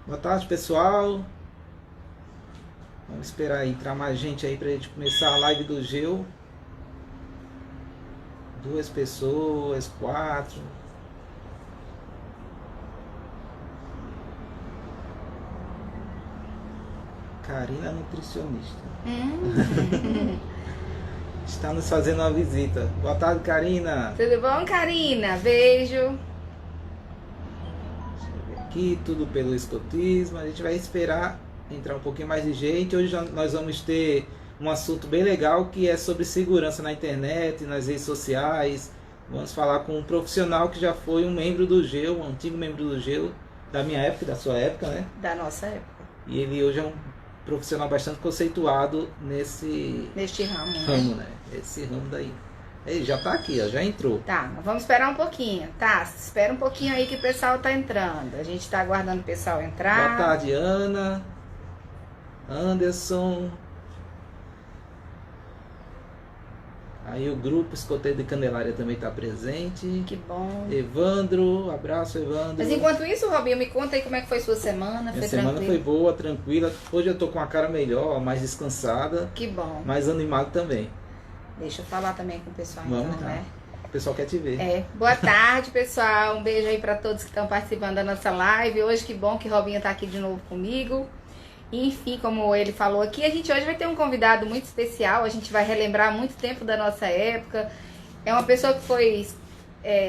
Boa tarde, pessoal. Vamos esperar aí entrar mais gente aí pra gente começar a live do Geu. Duas pessoas, quatro. Karina, nutricionista. Está nos fazendo uma visita. Boa tarde, Karina. Tudo bom, Karina? Beijo. Deixa eu ver aqui, tudo pelo escotismo. A gente vai esperar entrar um pouquinho mais de gente. Hoje nós vamos ter um assunto bem legal que é sobre segurança na internet, nas redes sociais. Vamos falar com um profissional que já foi um membro do Geu, um antigo membro do Geu, da minha época, da sua época, né? Da nossa época. E ele hoje é um profissional bastante conceituado Neste ramo, né? ramo, né? Esse ramo daí. Ele já tá aqui, ó, já entrou. Tá, mas vamos esperar um pouquinho. Tá, espera um pouquinho aí que o pessoal tá entrando. A gente tá aguardando o pessoal Boa entrar. tarde, Ana, Anderson. Aí o grupo Escoteiro de Candelária também está presente. Que bom. Evandro, abraço, Evandro. Mas enquanto isso, Robinho, me conta aí como é que foi sua semana. Minha Foi semana foi tranquilo? boa, tranquila. Hoje eu tô com a cara melhor, mais descansada, Que bom. mais animado também. Deixa eu falar também com o pessoal Vamos então, lá. né? O pessoal quer te ver. Boa tarde, pessoal. Um beijo aí pra todos que estão participando da nossa live. Hoje que bom que Robinho tá aqui de novo comigo. Enfim, como ele falou aqui, a gente hoje vai ter um convidado muito especial. A gente vai relembrar muito tempo da nossa época. É uma pessoa que foi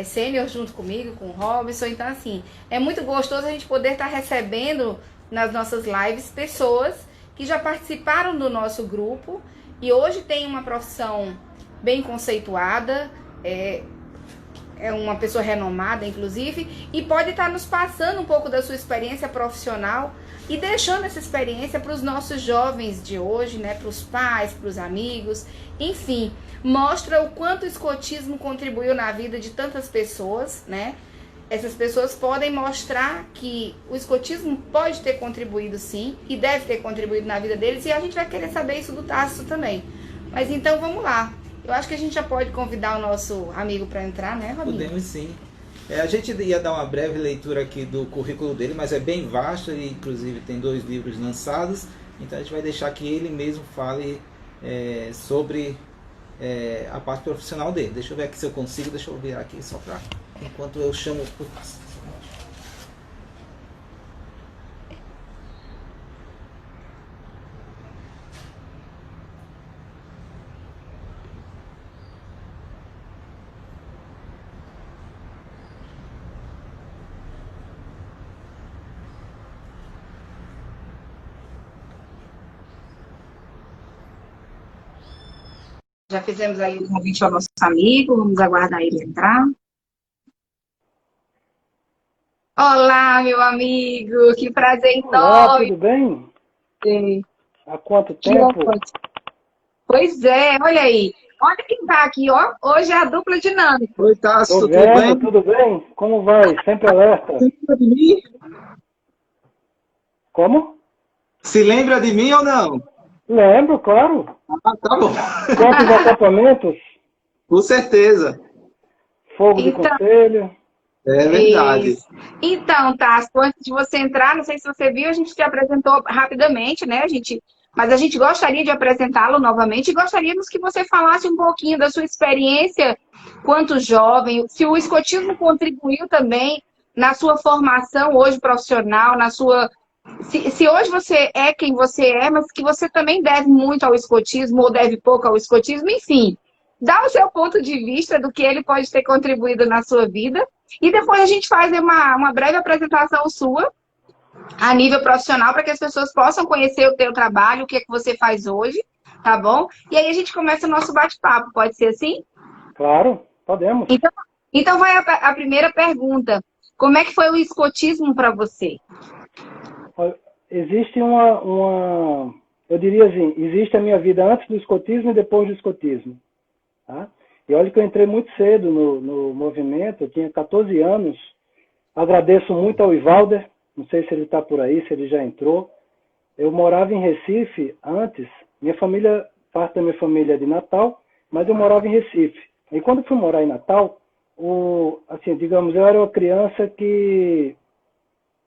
sênior junto comigo, com o Robinson. Então, assim, é muito gostoso a gente poder estar recebendo nas nossas lives pessoas que já participaram do nosso grupo e hoje tem uma profissão bem conceituada. É uma pessoa renomada, inclusive, e pode estar nos passando um pouco da sua experiência profissional e deixando essa experiência para os nossos jovens de hoje, né? Para os pais, para os amigos, enfim, mostra o quanto o escotismo contribuiu na vida de tantas pessoas, né? Essas pessoas podem mostrar que o escotismo pode ter contribuído sim, e deve ter contribuído na vida deles, e a gente vai querer saber isso do Tácito também. Mas então vamos lá. Eu acho que a gente já pode convidar o nosso amigo para entrar, né, Robinho? Podemos sim. A gente ia dar uma breve leitura aqui do currículo dele, mas é bem vasto e inclusive tem 2 livros lançados. Então a gente vai deixar que ele mesmo fale sobre a parte profissional dele. Deixa eu ver aqui se eu consigo, deixa eu ver aqui só para enquanto eu chamo. Putz, Já fizemos aí o convite ao nosso amigo, vamos aguardar ele entrar. Olá, meu amigo, que prazer Olá, enorme. tudo bem? Há quanto Que tempo? honra. Pois é, olha aí. Olha quem tá aqui, ó. Hoje é a dupla dinâmica. oi, Tô Tássio, tudo vendo, bem? tudo bem? Como vai? Sempre alerta. Lembra de mim? Como? Se lembra de mim ou não? Lembro, claro. Ah, tá bom. Quantos acampamentos? Com certeza. Fogo de Então, É conselho. verdade. isso. Então, Tasco, antes de você entrar, não sei se você viu, a gente te apresentou rapidamente, né? Mas a gente gostaria de apresentá-lo novamente e gostaríamos que você falasse um pouquinho da sua experiência quanto jovem, se o escotismo contribuiu também na sua formação hoje profissional, na sua. Se hoje você é quem você é, mas que você também deve muito ao escotismo ou deve pouco ao escotismo, enfim. Dá o seu ponto de vista do que ele pode ter contribuído na sua vida e depois a gente faz uma breve apresentação sua a nível profissional para que as pessoas possam conhecer o teu trabalho, o que é que você faz hoje, tá bom? E aí a gente começa o nosso bate-papo, pode ser assim? Claro, podemos. Então, então vai a primeira pergunta. Como é que foi o escotismo para você? Existe eu diria assim, existe a minha vida antes do escotismo e depois do escotismo. Tá? E olha que eu entrei muito cedo no movimento, eu tinha 14 anos. Agradeço muito ao Ivalder, não sei se ele está por aí, se ele já entrou. Eu morava em Recife antes, parte da minha família é de Natal, mas eu morava em Recife. E quando fui morar em Natal, assim, digamos, eu era uma criança que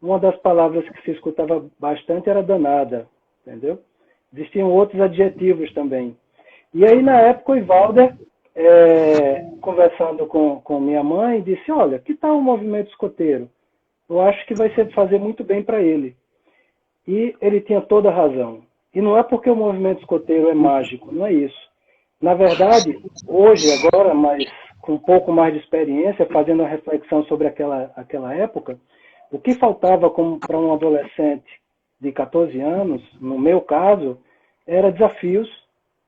uma das palavras que se escutava bastante era danada, entendeu? Existiam outros adjetivos também. E aí, na época, o Ivalder, conversando com minha mãe, disse, olha, que tal o movimento escoteiro? Eu acho que vai fazer muito bem para ele. E ele tinha toda a razão. E não é porque o movimento escoteiro é mágico, não é isso. Na verdade, hoje, agora, mas com um pouco mais de experiência, fazendo a reflexão sobre aquela época, o que faltava para um adolescente de 14 anos, no meu caso, era desafios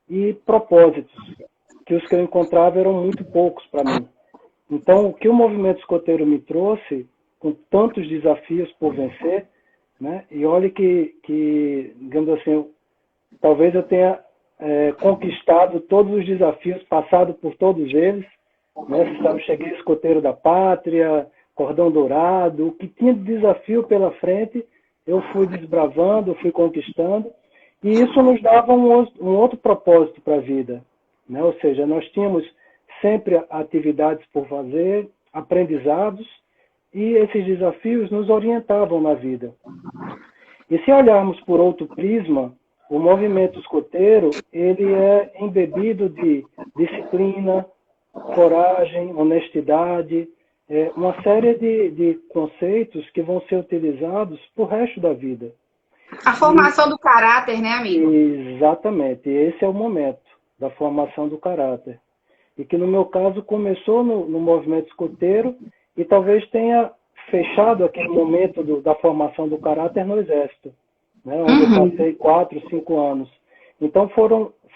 e propósitos, que os que eu encontrava eram muito poucos para mim. Então, o que o movimento escoteiro me trouxe, com tantos desafios por vencer, né? E olhe que, digamos assim, talvez eu tenha conquistado todos os desafios, passado por todos eles, né? Você sabe, cheguei escoteiro da pátria, cordão dourado, o que tinha de desafio pela frente, eu fui desbravando, fui conquistando, e isso nos dava um outro propósito para a vida, né? Ou seja, nós tínhamos sempre atividades por fazer, aprendizados, e esses desafios nos orientavam na vida. E se olharmos por outro prisma, o movimento escoteiro, ele é embebido de disciplina, coragem, honestidade, uma série de conceitos que vão ser utilizados para o resto da vida. A formação do caráter, né, amigo? Exatamente. Esse é o momento da formação do caráter. E que, no meu caso, começou no movimento escoteiro e talvez tenha fechado aquele momento da formação do caráter no Exército, né, onde eu passei 4, 5 anos. Então,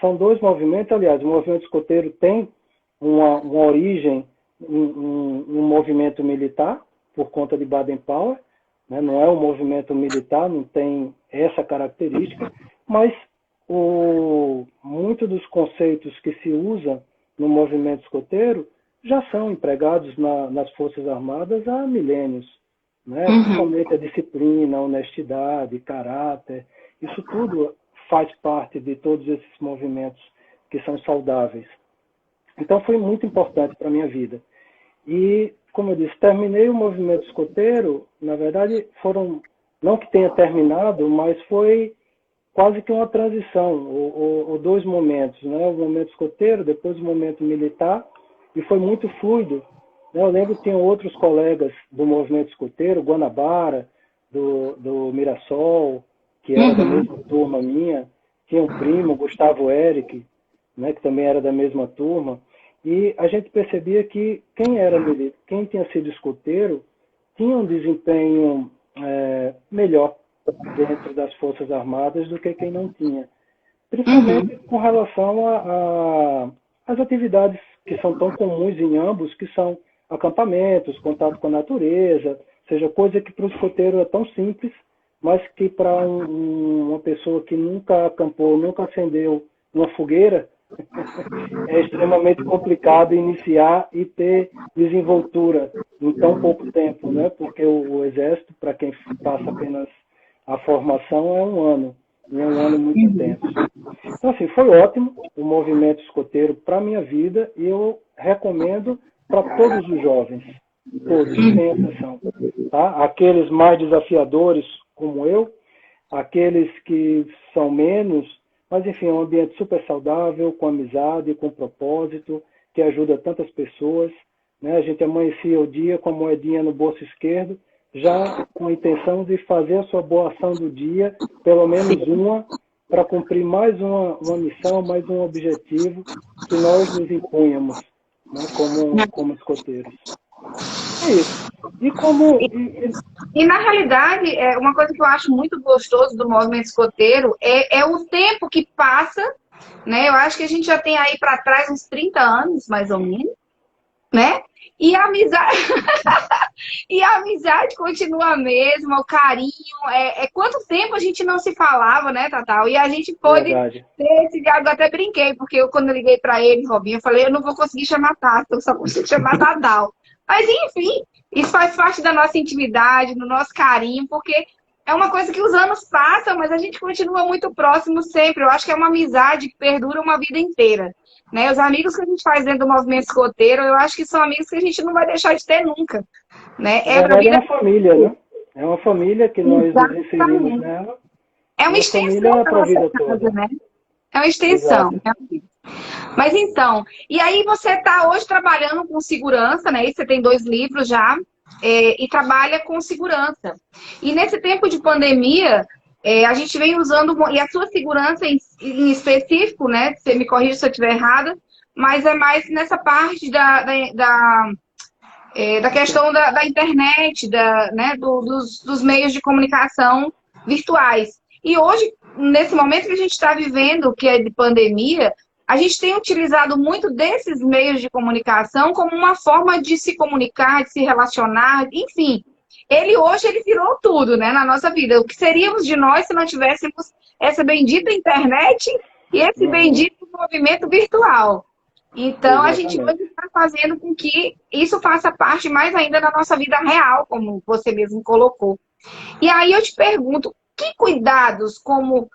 são dois movimentos. Aliás, o movimento escoteiro tem uma origem, um movimento militar, por conta de Baden-Powell, né? Não é um movimento militar, não tem essa característica, mas muito dos conceitos que se usa no movimento escoteiro já são empregados nas Forças Armadas há milênios, né? Principalmente a disciplina, a honestidade, caráter, isso tudo faz parte de todos esses movimentos que são saudáveis. Então foi muito importante para a minha vida. E, como eu disse, terminei o movimento escoteiro, na verdade, não que tenha terminado, mas foi quase que uma transição, ou dois momentos, né? O momento escoteiro, depois o momento militar, e foi muito fluido, né? Eu lembro que tinham outros colegas do movimento escoteiro, Guanabara, do Mirassol, que era da mesma turma minha, tinha um primo, Gustavo Eric, né, que também era da mesma turma, e a gente percebia que quem tinha sido escoteiro tinha um desempenho melhor dentro das Forças Armadas do que quem não tinha. Principalmente com relação às atividades que são tão comuns em ambos, que são acampamentos, contato com a natureza, ou seja, coisa que para o escoteiro é tão simples, mas que para uma pessoa que nunca acampou, nunca acendeu uma fogueira, é extremamente complicado iniciar e ter desenvoltura em tão pouco tempo, né? Porque o Exército, para quem passa apenas a formação, é um ano, e é um ano muito intenso. Então, assim, foi ótimo o movimento escoteiro para a minha vida, e eu recomendo para todos os jovens, todos, sem exceção. Tá? Aqueles mais desafiadores, como eu, aqueles que são menos, mas, enfim, é um ambiente super saudável, com amizade, com propósito, que ajuda tantas pessoas, né? A gente amanhecia o dia com a moedinha no bolso esquerdo, já com a intenção de fazer a sua boa ação do dia, pelo menos uma, para cumprir mais uma missão, mais um objetivo que nós nos impunhamos, né? como escoteiros. É isso. E na realidade, uma coisa que eu acho muito gostoso do movimento escoteiro é o tempo que passa, né? Eu acho que a gente já tem aí para trás uns 30 anos, mais ou menos, né? E a amizade, e a amizade continua a mesma, o carinho. Quanto tempo a gente não se falava, né, Tatal? E a gente pôde ter esse diálogo, até brinquei, porque quando eu liguei para ele, Robinho, eu falei, eu não vou conseguir chamar Tata, eu só consigo chamar Tatal. Mas, enfim, isso faz parte da nossa intimidade, do nosso carinho, porque é uma coisa que os anos passam, mas a gente continua muito próximo sempre. Eu acho que é uma amizade que perdura uma vida inteira, né? Os amigos que a gente faz dentro do movimento escoteiro, eu acho que são amigos que a gente não vai deixar de ter nunca, né? É uma família, né? É uma família que nós nos inserimos nela. É uma extensão da nossa vida casa, toda. né? É uma extensão. Exato. Mas então, e aí você está hoje trabalhando com segurança, né? E você tem 2 livros já, e trabalha com segurança. E nesse tempo de pandemia, a gente vem usando, e a sua segurança em específico, né? Você me corrige se eu estiver errada, mas é mais nessa parte da questão da internet, né, dos meios de comunicação virtuais. E hoje, nesse momento que a gente está vivendo, que é de pandemia, a gente tem utilizado muito desses meios de comunicação como uma forma de se comunicar, de se relacionar, enfim. Hoje ele virou tudo, né, na nossa vida. O que seríamos de nós se não tivéssemos essa bendita internet e esse bendito movimento virtual? Então, a gente hoje está fazendo com que isso faça parte mais ainda da nossa vida real, como você mesmo colocou. E aí eu te pergunto, que cuidados, como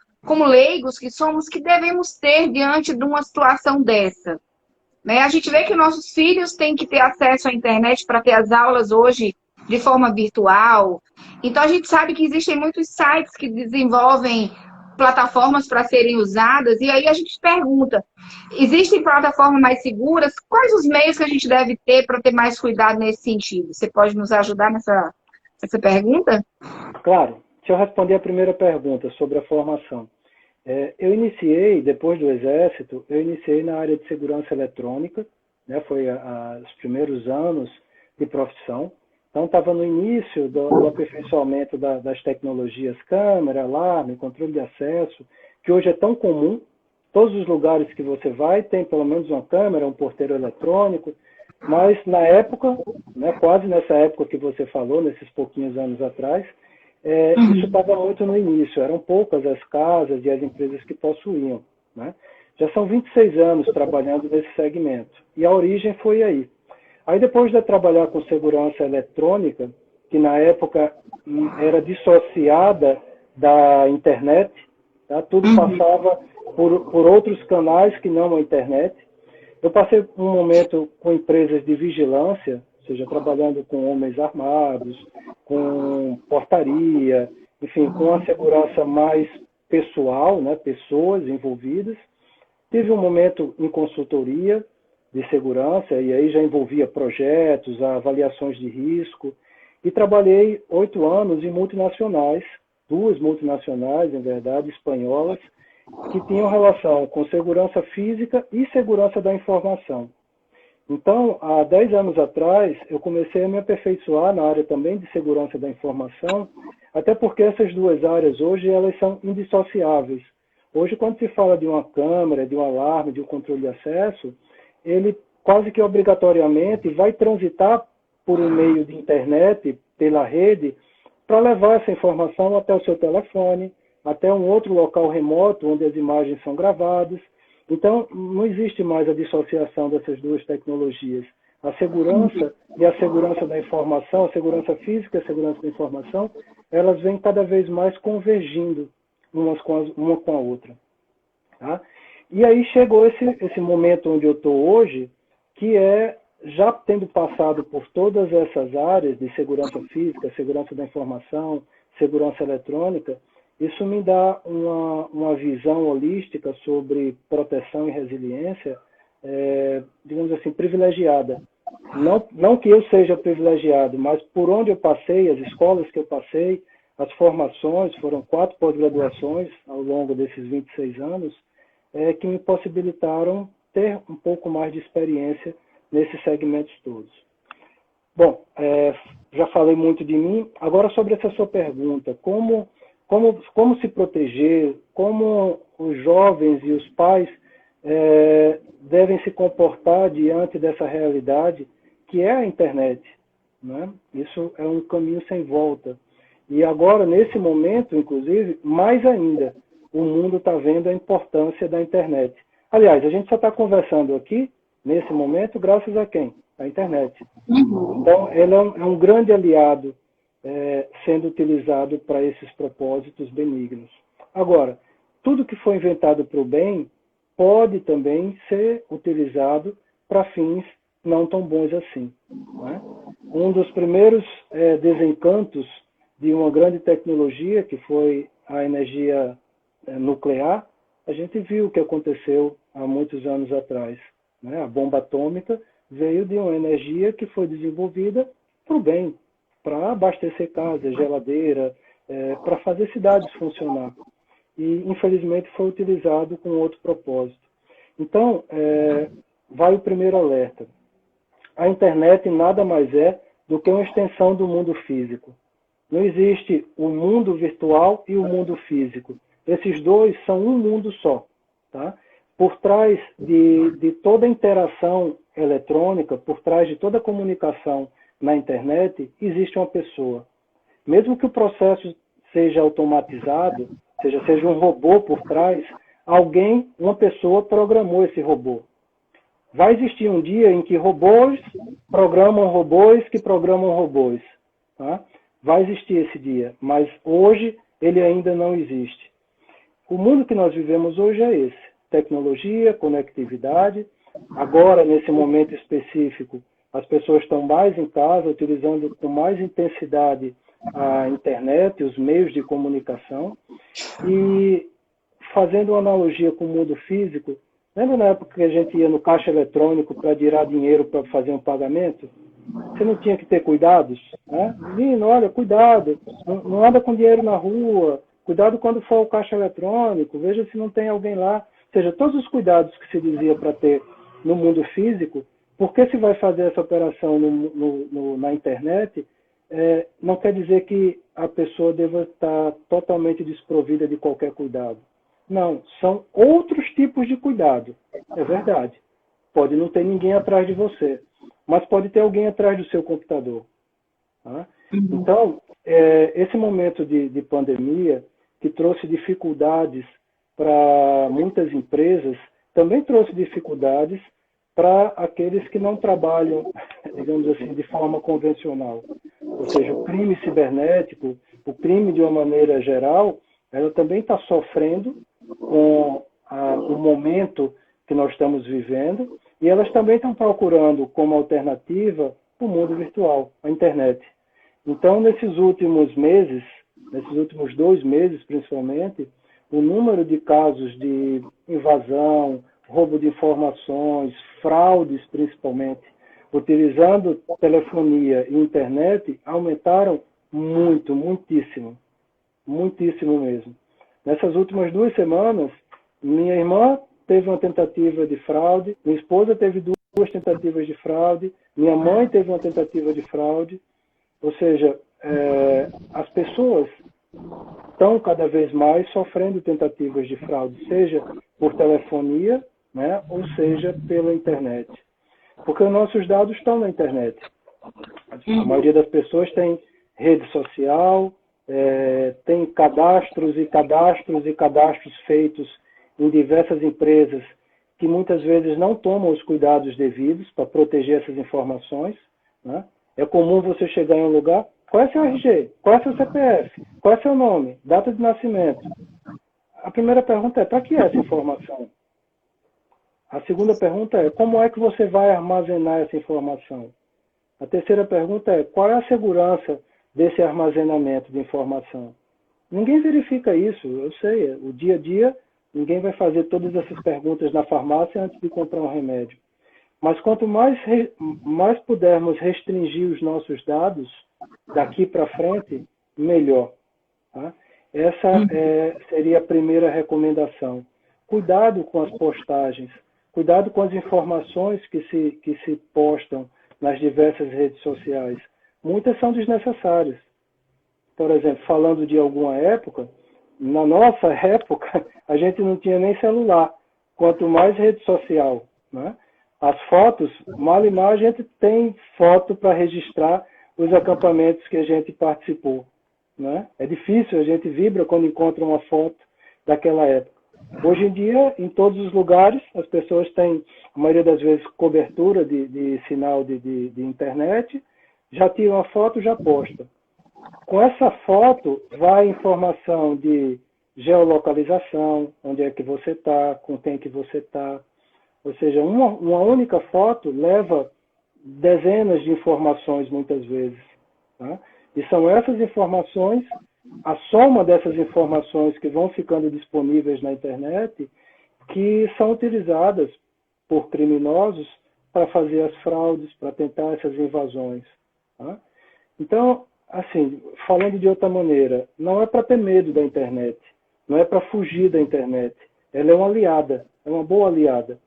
leigos que somos, que devemos ter diante de uma situação dessa? Né? A gente vê que nossos filhos têm que ter acesso à internet para ter as aulas hoje de forma virtual. Então, a gente sabe que existem muitos sites que desenvolvem plataformas para serem usadas, e aí a gente pergunta, existem plataformas mais seguras? Quais os meios que a gente deve ter para ter mais cuidado nesse sentido? Você pode nos ajudar nessa pergunta? Claro. Deixa eu responder a primeira pergunta sobre a formação. Eu iniciei, depois do Exército, na área de segurança eletrônica, né, foi os primeiros anos de profissão. Então, estava no início do aperfeiçoamento das tecnologias câmera, alarme, controle de acesso, que hoje é tão comum. Todos os lugares que você vai tem pelo menos uma câmera, um porteiro eletrônico. Mas na época, né, quase nessa época que você falou, nesses pouquinhos anos atrás, isso estava muito no início. Eram poucas as casas e as empresas que possuíam. Né? Já são 26 anos trabalhando nesse segmento. E a origem foi aí. Aí depois de trabalhar com segurança eletrônica, que na época era dissociada da internet, tá? Tudo passava por outros canais que não a internet. Eu passei um momento com empresas de vigilância, ou seja, trabalhando com homens armados, com portaria, enfim, com a segurança mais pessoal, né? Pessoas envolvidas. Tive um momento em consultoria de segurança, e aí já envolvia projetos, avaliações de risco, e trabalhei 8 anos em multinacionais, 2 multinacionais, em verdade, espanholas, que tinham relação com segurança física e segurança da informação. Então, há 10 anos atrás, eu comecei a me aperfeiçoar na área também de segurança da informação, até porque essas 2 áreas hoje elas são indissociáveis. Hoje, quando se fala de uma câmera, de um alarme, de um controle de acesso, ele quase que obrigatoriamente vai transitar por um meio de internet, pela rede, para levar essa informação até o seu telefone, até um outro local remoto onde as imagens são gravadas. Então, não existe mais a dissociação dessas 2 tecnologias. A segurança e a segurança da informação, a segurança física e a segurança da informação, elas vêm cada vez mais convergindo uma com a outra. Tá? E aí chegou esse momento onde eu estou hoje, que é, já tendo passado por todas essas áreas de segurança física, segurança da informação, segurança eletrônica, isso me dá uma visão holística sobre proteção e resiliência, digamos assim, privilegiada. Não que eu seja privilegiado, mas por onde eu passei, as escolas que eu passei, as formações, foram 4 pós-graduações ao longo desses 26 anos, que me possibilitaram ter um pouco mais de experiência nesses segmentos todos. Bom, já falei muito de mim. Agora, sobre essa sua pergunta, como se proteger, como os jovens e os pais devem se comportar diante dessa realidade que é a internet, né? Isso é um caminho sem volta. E agora, nesse momento, inclusive, mais ainda, o mundo está vendo a importância da internet. Aliás, a gente só está conversando aqui, nesse momento, graças a quem? A internet. Então, ela é um grande aliado sendo utilizado para esses propósitos benignos. Agora, tudo que foi inventado para o bem pode também ser utilizado para fins não tão bons assim. Né? Um dos primeiros desencantos de uma grande tecnologia, que foi a energia nuclear, a gente viu o que aconteceu há muitos anos atrás, né? A bomba atômica veio de uma energia que foi desenvolvida para o bem, para abastecer casa, geladeira, para fazer cidades funcionar. E, infelizmente, foi utilizado com outro propósito. Então, vai o primeiro alerta. A internet nada mais é do que uma extensão do mundo físico. Não existe o mundo virtual e o mundo físico. Esses dois são um mundo só. Tá? Por trás de toda interação eletrônica, por trás de toda comunicação na internet, existe uma pessoa. Mesmo que o processo seja automatizado, seja um robô por trás, alguém, uma pessoa, programou esse robô. Vai existir um dia em que robôs programam robôs que programam robôs. Tá? Vai existir esse dia, mas hoje ele ainda não existe. O mundo que nós vivemos hoje é esse. Tecnologia, conectividade. Agora, nesse momento específico, as pessoas estão mais em casa, utilizando com mais intensidade a internet, os meios de comunicação. E fazendo uma analogia com o mundo físico, lembra na época que a gente ia no caixa eletrônico para tirar dinheiro para fazer um pagamento? Você não tinha que ter cuidados? Né? Menino, olha, cuidado, não anda com dinheiro na rua, cuidado quando for ao caixa eletrônico, veja se não tem alguém lá. Ou seja, todos os cuidados que se dizia para ter no mundo físico, porque se vai fazer essa operação na internet, não quer dizer que a pessoa deva estar totalmente desprovida de qualquer cuidado. Não, são outros tipos de cuidado. É verdade. Pode não ter ninguém atrás de você, mas pode ter alguém atrás do seu computador. Tá? Então, esse momento de pandemia, que trouxe dificuldades para muitas empresas, também trouxe dificuldades para aqueles que não trabalham, digamos assim, de forma convencional. Ou seja, o crime cibernético, o crime de uma maneira geral, ela também está sofrendo com o momento que nós estamos vivendo, e elas também estão procurando como alternativa o mundo virtual, a internet. Então, nesses últimos meses, nesses últimos 2 meses principalmente, o número de casos de invasão, roubo de informações, fraudes principalmente, utilizando telefonia e internet, aumentaram muito, muitíssimo. Muitíssimo mesmo. Nessas últimas 2 semanas, minha irmã teve uma tentativa de fraude, minha esposa teve 2 tentativas de fraude, minha mãe teve uma tentativa de fraude. Ou seja, as pessoas estão cada vez mais sofrendo tentativas de fraude, seja por telefonia, né, ou seja pela internet. Porque os nossos dados estão na internet. A maioria das pessoas tem rede social, tem cadastros e cadastros e cadastros feitos em diversas empresas que muitas vezes não tomam os cuidados devidos para proteger essas informações. Né? É comum você chegar em um lugar, qual é seu RG? Qual é seu CPF? Qual é seu nome? Data de nascimento? A primeira pergunta é, para que é essa informação? A segunda pergunta é, como é que você vai armazenar essa informação? A terceira pergunta é, qual é a segurança desse armazenamento de informação? Ninguém verifica isso, eu sei. O dia a dia, ninguém vai fazer todas essas perguntas na farmácia antes de comprar um remédio. Mas quanto mais pudermos restringir os nossos dados, daqui para frente, melhor. Tá? Essa seria a primeira recomendação. Cuidado com as postagens, cuidado com as informações que se postam nas diversas redes sociais. Muitas são desnecessárias. Por exemplo, falando de alguma época, na nossa época, a gente não tinha nem celular, quanto mais rede social. Né? As fotos, mal e mal, a gente tem foto para registrar os acampamentos que a gente participou. Né? É difícil, a gente vibra quando encontra uma foto daquela época. Hoje em dia, em todos os lugares, as pessoas têm, a maioria das vezes, cobertura de sinal de internet, já tira uma foto, já posta. Com essa foto, vai informação de geolocalização, onde é que você está, com quem que você está. Ou seja, uma única foto leva dezenas de informações, muitas vezes. Tá? E são essas informações, a soma dessas informações que vão ficando disponíveis na internet, que são utilizadas por criminosos para fazer as fraudes, para tentar essas invasões. Tá? Então, assim, falando de outra maneira, não é para ter medo da internet, não é para fugir da internet. Ela é uma aliada, é uma boa aliada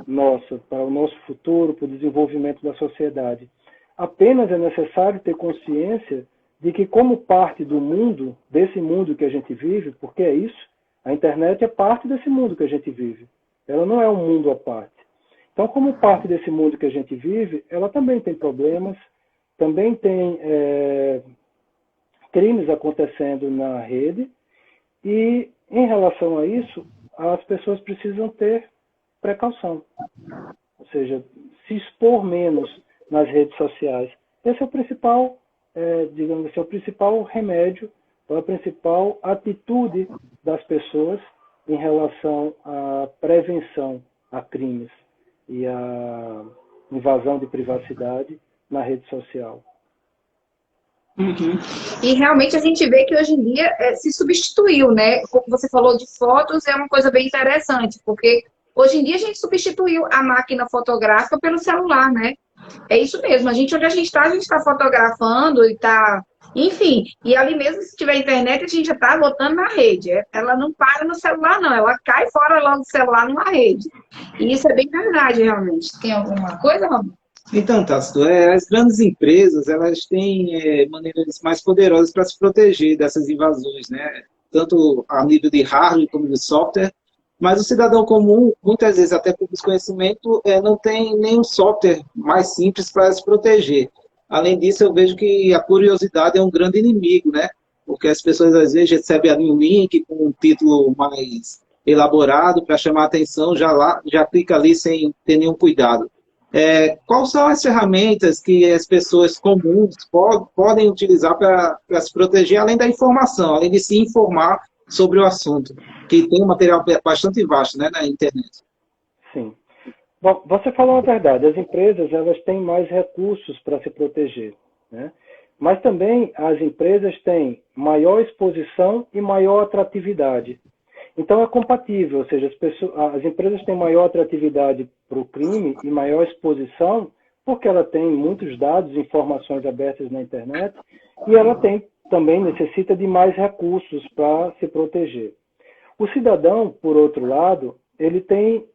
nossa, para o nosso futuro, para o desenvolvimento da sociedade. Apenas é necessário ter consciência de que, como parte do mundo, desse mundo que a gente vive, porque é isso, a internet é parte desse mundo que a gente vive. Ela não é um mundo à parte. Então, como parte desse mundo que a gente vive, ela também tem problemas, também tem crimes acontecendo na rede, e, em relação a isso, as pessoas precisam ter precaução. Ou seja, se expor menos nas redes sociais. Esse é o principal, digamos assim, é o principal remédio, ou a principal atitude das pessoas em relação à prevenção a crimes e à invasão de privacidade na rede social. Uhum. E realmente a gente vê que hoje em dia se substituiu, né? Como você falou de fotos, é uma coisa bem interessante, porque hoje em dia a gente substituiu a máquina fotográfica pelo celular, né? É isso mesmo, onde a gente está fotografando e está, enfim, e ali mesmo se tiver internet a gente já está botando na rede. Ela não para no celular não, ela cai fora lá do celular numa rede. E isso é bem verdade, realmente. Tem alguma coisa, Ramon? Então, Tássio, as grandes empresas, elas têm maneiras mais poderosas para se proteger dessas invasões, né? Tanto a nível de hardware como de software, mas o cidadão comum, muitas vezes até por desconhecimento, não tem nenhum software mais simples para se proteger. Além disso, eu vejo que a curiosidade é um grande inimigo, né? Porque as pessoas às vezes recebem ali um link com um título mais elaborado para chamar a atenção, já clica ali sem ter nenhum cuidado. Quais são as ferramentas que as pessoas comuns podem utilizar para se proteger, além da informação, além de se informar sobre o assunto, que tem um material bastante vasto, né, na internet? Sim. Bom, você falou a verdade, as empresas elas têm mais recursos para se proteger, né? Mas também as empresas têm maior exposição e maior atratividade. Então é compatível, ou seja, as empresas têm maior atratividade para o crime e maior exposição, porque ela tem muitos dados, informações abertas na internet, e ela também necessita de mais recursos para se proteger. O cidadão, por outro lado, ele tem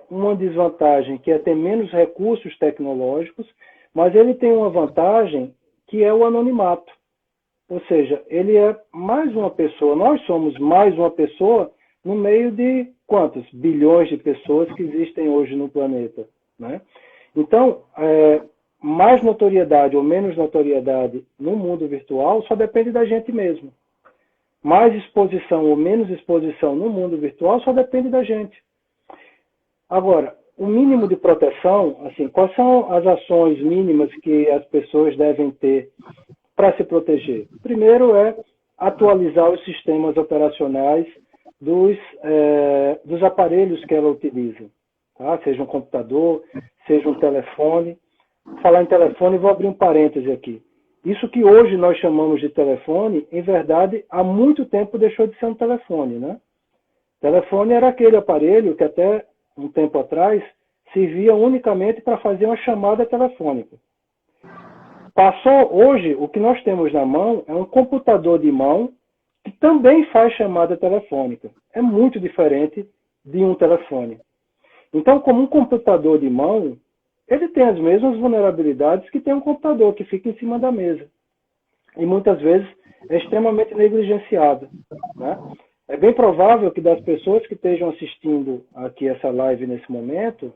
uma desvantagem, que é ter menos recursos tecnológicos, mas ele tem uma vantagem, que é o anonimato. Ou seja, ele é mais uma pessoa, nós somos mais uma pessoa no meio de quantos bilhões de pessoas que existem hoje no planeta, né? Então, mais notoriedade ou menos notoriedade no mundo virtual só depende da gente mesmo. Mais exposição ou menos exposição no mundo virtual só depende da gente. Agora, o mínimo de proteção, assim, quais são as ações mínimas que as pessoas devem ter para se proteger? Primeiro é atualizar os sistemas operacionais dos aparelhos que ela utiliza, tá? Seja um computador, seja um telefone. Falar em telefone, vou abrir um parêntese aqui. Isso que hoje nós chamamos de telefone, em verdade, há muito tempo deixou de ser um telefone, né? Telefone era aquele aparelho que até um tempo atrás servia unicamente para fazer uma chamada telefônica. Hoje, o que nós temos na mão é um computador de mão que também faz chamada telefônica. É muito diferente de um telefone. Então, como um computador de mão, ele tem as mesmas vulnerabilidades que tem um computador que fica em cima da mesa. E muitas vezes é extremamente negligenciado, né? É bem provável que das pessoas que estejam assistindo aqui essa live nesse momento,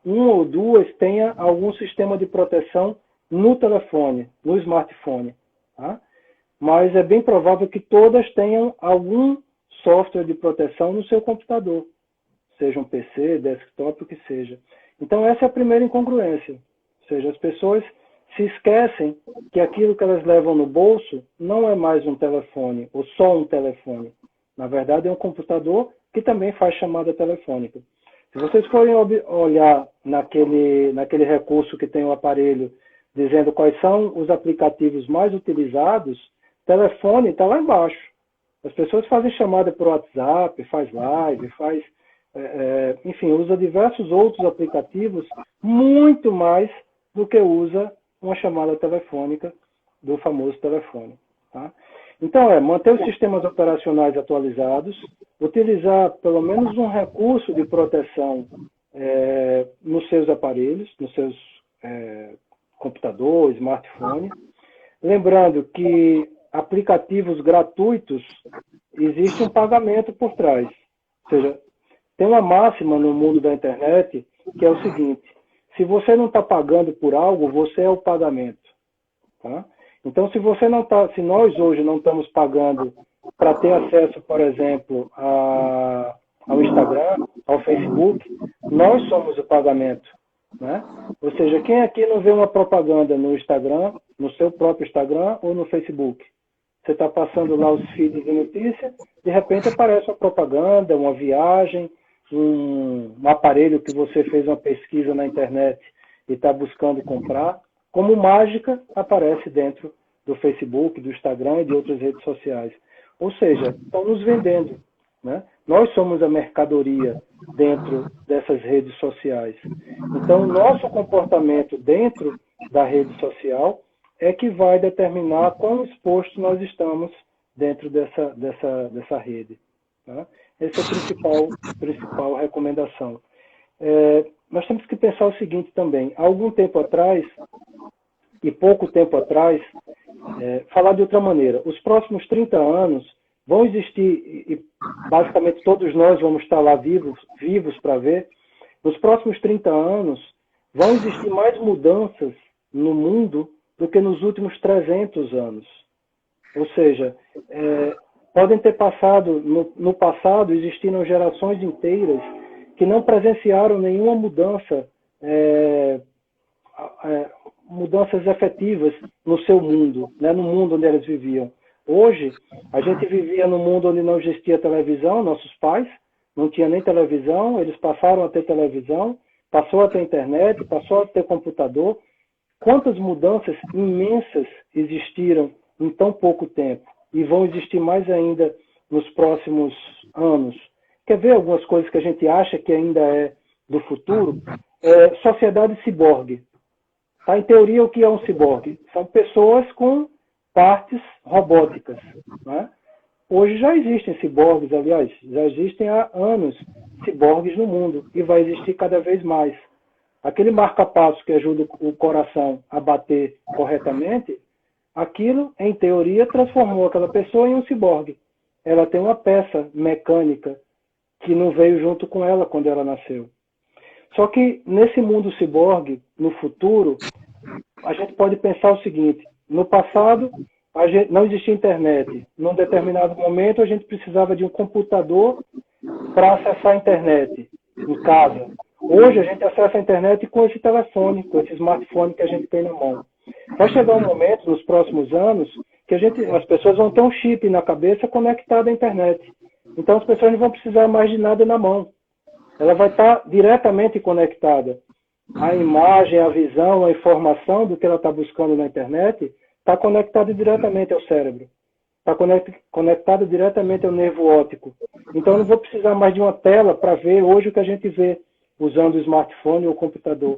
uma ou duas tenha algum sistema de proteção no telefone, no smartphone, tá? Mas é bem provável que todas tenham algum software de proteção no seu computador, seja um PC, desktop, o que seja. Então essa é a primeira incongruência, ou seja, as pessoas se esquecem que aquilo que elas levam no bolso não é mais um telefone, ou só um telefone. Na verdade é um computador que também faz chamada telefônica. Se vocês forem olhar naquele recurso que tem o aparelho dizendo quais são os aplicativos mais utilizados, telefone está lá embaixo. As pessoas fazem chamada por WhatsApp, faz live, enfim, usa diversos outros aplicativos, muito mais do que usa uma chamada telefônica do famoso telefone. Tá? Então, manter os sistemas operacionais atualizados, utilizar pelo menos um recurso de proteção nos seus aparelhos, nos seus computador, smartphone. Lembrando que aplicativos gratuitos, existe um pagamento por trás. Ou seja, tem uma máxima no mundo da internet que é o seguinte: se você não está pagando por algo, você é o pagamento. Tá? Então, se nós hoje não estamos pagando para ter acesso, por exemplo, ao Instagram, ao Facebook, nós somos o pagamento. Né? Ou seja, quem aqui não vê uma propaganda no Instagram, no seu próprio Instagram ou no Facebook? Você está passando lá os feeds de notícia, de repente aparece uma propaganda, uma viagem, um aparelho que você fez uma pesquisa na internet e está buscando comprar. Como mágica, aparece dentro do Facebook, do Instagram e de outras redes sociais. Ou seja, estão nos vendendo. Né? Nós somos a mercadoria dentro dessas redes sociais. Então, o nosso comportamento dentro da rede social é que vai determinar quão exposto nós estamos dentro dessa rede. Tá? Essa é a principal recomendação. Nós temos que pensar o seguinte também. Há algum tempo atrás, e pouco tempo atrás, falar de outra maneira. Os próximos 30 anos vão existir, e basicamente todos nós vamos estar lá vivos para ver, nos próximos 30 anos vão existir mais mudanças no mundo do que nos últimos 300 anos. Ou seja, podem ter passado, no passado existiram gerações inteiras que não presenciaram nenhuma mudança, mudanças efetivas no seu mundo, né, no mundo onde eles viviam. Hoje, a gente vivia num mundo onde não existia televisão, nossos pais não tinham nem televisão, eles passaram a ter televisão, passou a ter internet, passou a ter computador. Quantas mudanças imensas existiram em tão pouco tempo e vão existir mais ainda nos próximos anos. Quer ver algumas coisas que a gente acha que ainda é do futuro? Sociedade ciborgue. Tá? Em teoria, o que é um ciborgue? São pessoas com partes robóticas. Né? Hoje já existem ciborgues, aliás, já existem há anos ciborgues no mundo e vai existir cada vez mais. Aquele marca-passo que ajuda o coração a bater corretamente, aquilo, em teoria, transformou aquela pessoa em um ciborgue. Ela tem uma peça mecânica que não veio junto com ela quando ela nasceu. Só que nesse mundo ciborgue, no futuro, a gente pode pensar o seguinte: no passado, não existia internet. Num determinado momento, a gente precisava de um computador para acessar a internet em casa. Hoje, a gente acessa a internet com esse telefone, com esse smartphone que a gente tem na mão. Vai chegar um momento, nos próximos anos, que as pessoas vão ter um chip na cabeça conectado à internet. Então, as pessoas não vão precisar mais de nada na mão. Ela vai estar diretamente conectada. A imagem, a visão, a informação do que ela está buscando na internet está conectada diretamente ao cérebro. Está conectada diretamente ao nervo óptico. Então, eu não vou precisar mais de uma tela para ver hoje o que a gente vê usando o smartphone ou o computador.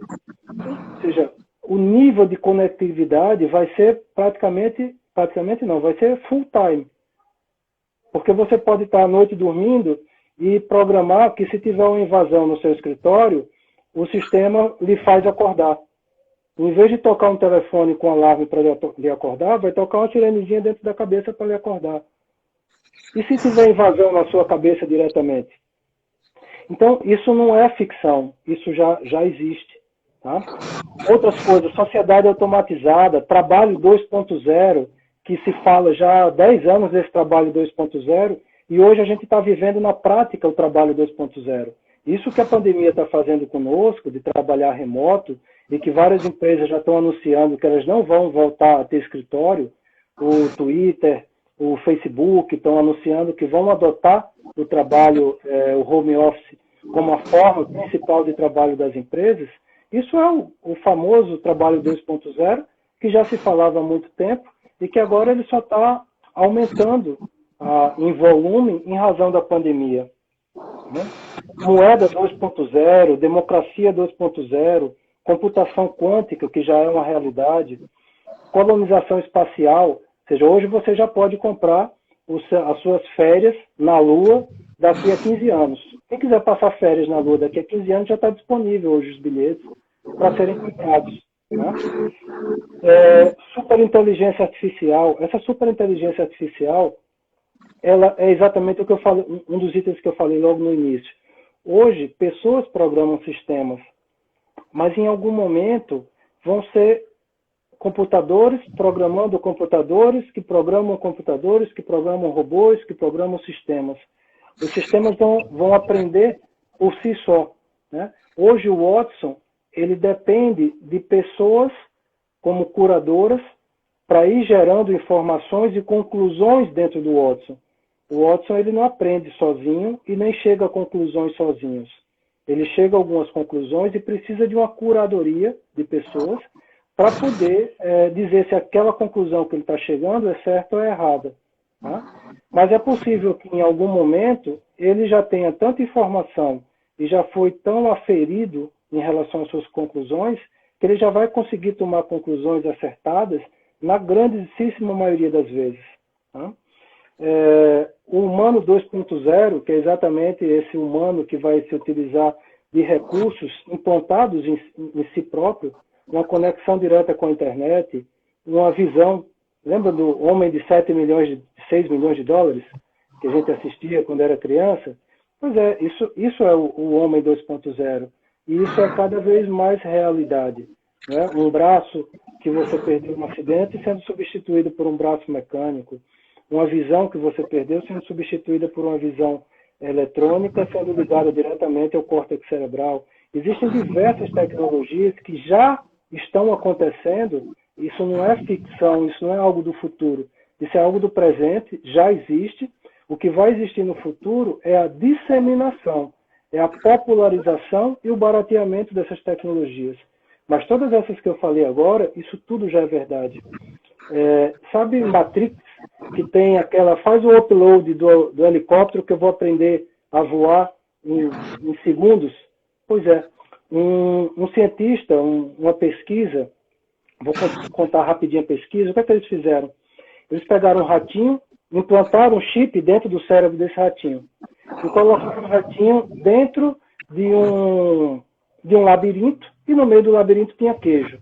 Ou seja, o nível de conectividade vai ser praticamente não, vai ser full time. Porque você pode estar à noite dormindo e programar que se tiver uma invasão no seu escritório, o sistema lhe faz acordar. Em vez de tocar um telefone com alarme para lhe acordar, vai tocar uma sirenezinha dentro da cabeça para lhe acordar. E se tiver invasão na sua cabeça diretamente? Então, isso não é ficção, isso já existe. Tá? Outras coisas, sociedade automatizada, trabalho 2.0, que se fala já há 10 anos desse trabalho 2.0, e hoje a gente está vivendo na prática o trabalho 2.0. Isso que a pandemia está fazendo conosco, de trabalhar remoto, e que várias empresas já estão anunciando que elas não vão voltar a ter escritório, o Twitter, o Facebook estão anunciando que vão adotar o trabalho, o home office, como a forma principal de trabalho das empresas. Isso é o famoso trabalho 2.0, que já se falava há muito tempo e que agora ele só está aumentando em volume em razão da pandemia. Né? Moeda 2.0, democracia 2.0, computação quântica, que já é uma realidade, colonização espacial, ou seja, hoje você já pode comprar as suas férias na Lua daqui a 15 anos. Quem quiser passar férias na Lua daqui a 15 anos já está disponível hoje os bilhetes para serem comprados. Né? Superinteligência artificial. Essa superinteligência artificial, ela é exatamente o que eu falei, um dos itens que eu falei logo no início. Hoje, pessoas programam sistemas, mas em algum momento vão ser computadores programando computadores, que programam computadores, que programam robôs, que programam sistemas. Os sistemas vão aprender por si só. Né? Hoje o Watson, ele depende de pessoas como curadoras para ir gerando informações e conclusões dentro do Watson. O Watson ele não aprende sozinho e nem chega a conclusões sozinhos. Ele chega a algumas conclusões e precisa de uma curadoria de pessoas para poder dizer se aquela conclusão que ele está chegando é certa ou é errada. Tá? Mas é possível que em algum momento ele já tenha tanta informação e já foi tão aferido em relação às suas conclusões que ele já vai conseguir tomar conclusões acertadas na grandíssima maioria das vezes. Tá? O humano 2.0, que é exatamente esse humano que vai se utilizar de recursos implantados em si próprio, uma conexão direta com a internet, uma visão. Lembra do homem de 6 milhões de dólares que a gente assistia quando era criança? Pois é, isso é o homem 2.0. E isso é cada vez mais realidade. Né? Um braço que você perdeu no acidente sendo substituído por um braço mecânico. Uma visão que você perdeu sendo substituída por uma visão eletrônica sendo ligada diretamente ao córtex cerebral. Existem diversas tecnologias que já estão acontecendo. Isso não é ficção, isso não é algo do futuro. Isso é algo do presente, já existe. O que vai existir no futuro é a disseminação, é a popularização e o barateamento dessas tecnologias. Mas todas essas que eu falei agora, isso tudo já é verdade. Sabe Matrix, que tem faz o upload do helicóptero que eu vou aprender a voar em segundos? Pois é, um cientista, uma pesquisa, vou contar rapidinho a pesquisa, o que é que eles fizeram? Eles pegaram um ratinho, implantaram um chip dentro do cérebro desse ratinho e colocaram o ratinho dentro de um labirinto e no meio do labirinto tinha queijo.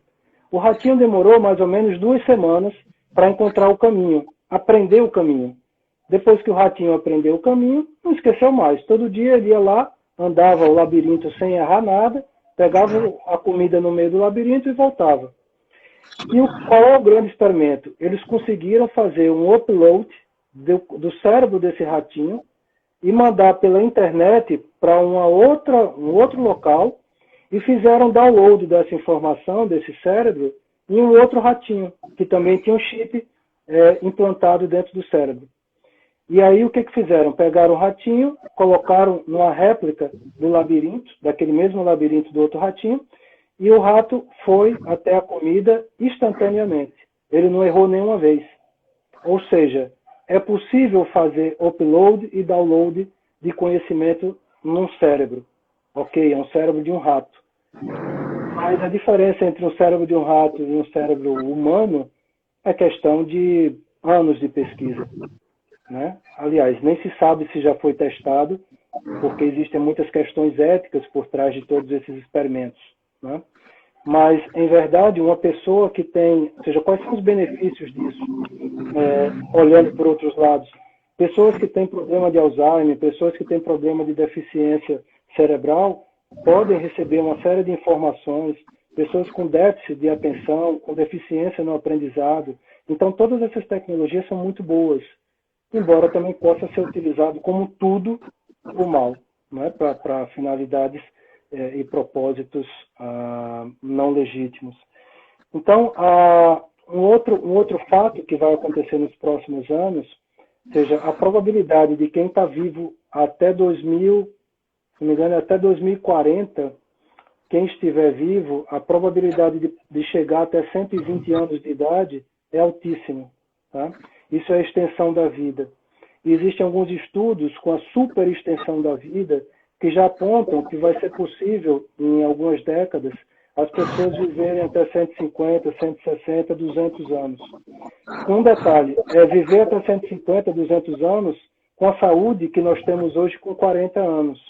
O ratinho demorou mais ou menos 2 semanas para encontrar o caminho, aprender o caminho. Depois que o ratinho aprendeu o caminho, não esqueceu mais. Todo dia ele ia lá, andava o labirinto sem errar nada, pegava a comida no meio do labirinto e voltava. E qual é o grande experimento? Eles conseguiram fazer um upload do cérebro desse ratinho e mandar pela internet para um outro local e fizeram download dessa informação, desse cérebro, em um outro ratinho, que também tinha um chip implantado dentro do cérebro. E aí o que fizeram? Pegaram o ratinho, colocaram numa réplica do labirinto, daquele mesmo labirinto do outro ratinho, e o rato foi até a comida instantaneamente. Ele não errou nenhuma vez. Ou seja, é possível fazer upload e download de conhecimento num cérebro. Ok, é um cérebro de um rato. Mas a diferença entre um cérebro de um rato e um cérebro humano é questão de anos de pesquisa. Né? Aliás, nem se sabe se já foi testado, porque existem muitas questões éticas por trás de todos esses experimentos. Né? Mas, em verdade, uma pessoa que tem... Ou seja, quais são os benefícios disso? Olhando por outros lados. Pessoas que têm problema de Alzheimer, pessoas que têm problema de deficiência cerebral, podem receber uma série de informações. Pessoas com déficit de atenção, com deficiência no aprendizado. Então, todas essas tecnologias são muito boas, embora também possa ser utilizado como tudo o mal, né? Para finalidades e propósitos não legítimos. Então, um outro fato que vai acontecer nos próximos anos, ou seja, a probabilidade de quem está vivo até 2040 quem estiver vivo, a probabilidade de chegar até 120 anos de idade é altíssima. Tá? Isso é a extensão da vida. E existem alguns estudos com a super extensão da vida que já apontam que vai ser possível, em algumas décadas, as pessoas viverem até 150, 160, 200 anos. Um detalhe, é viver até 150, 200 anos com a saúde que nós temos hoje com 40 anos.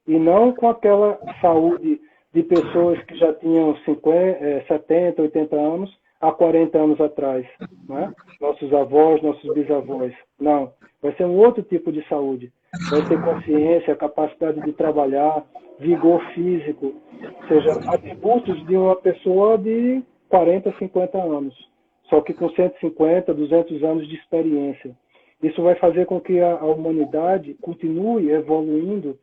E não com aquela saúde de pessoas que já tinham 50, 70, 80 anos há 40 anos atrás. Né? Nossos avós, nossos bisavós. Não. Vai ser um outro tipo de saúde. Vai ter consciência, capacidade de trabalhar, vigor físico. Ou seja, atributos de uma pessoa de 40, 50 anos. Só que com 150, 200 anos de experiência. Isso vai fazer com que a humanidade continue evoluindo,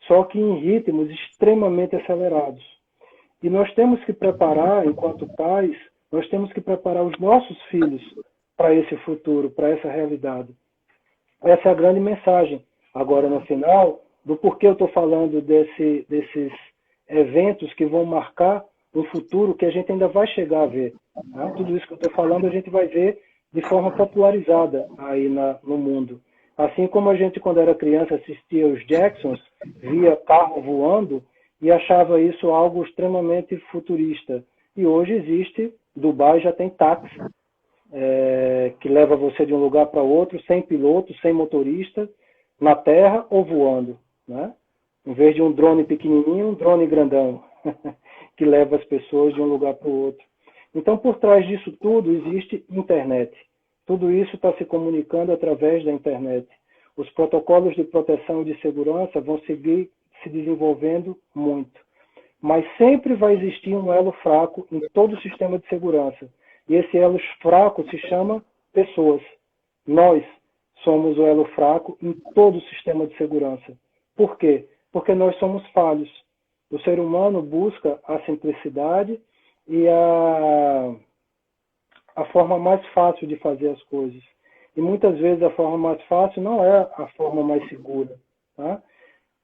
só que em ritmos extremamente acelerados. E nós temos que preparar, enquanto pais, nós temos que preparar os nossos filhos para esse futuro, para essa realidade. Essa é a grande mensagem, agora no final, do porquê eu estou falando desses eventos que vão marcar um futuro que a gente ainda vai chegar a ver. Tá? Tudo isso que eu estou falando a gente vai ver de forma popularizada aí no mundo. Assim como a gente, quando era criança, assistia os Jacksons, via carro voando e achava isso algo extremamente futurista. E hoje existe, Dubai já tem táxi, que leva você de um lugar para outro, sem piloto, sem motorista, na terra ou voando. Né? Em vez de um drone pequenininho, um drone grandão, que leva as pessoas de um lugar para o outro. Então, por trás disso tudo, existe internet. Tudo isso está se comunicando através da internet. Os protocolos de proteção e de segurança vão seguir se desenvolvendo muito. Mas sempre vai existir um elo fraco em todo o sistema de segurança. E esse elo fraco se chama pessoas. Nós somos o elo fraco em todo o sistema de segurança. Por quê? Porque nós somos falhos. O ser humano busca a simplicidade e a forma mais fácil de fazer as coisas. E muitas vezes a forma mais fácil não é a forma mais segura. Tá?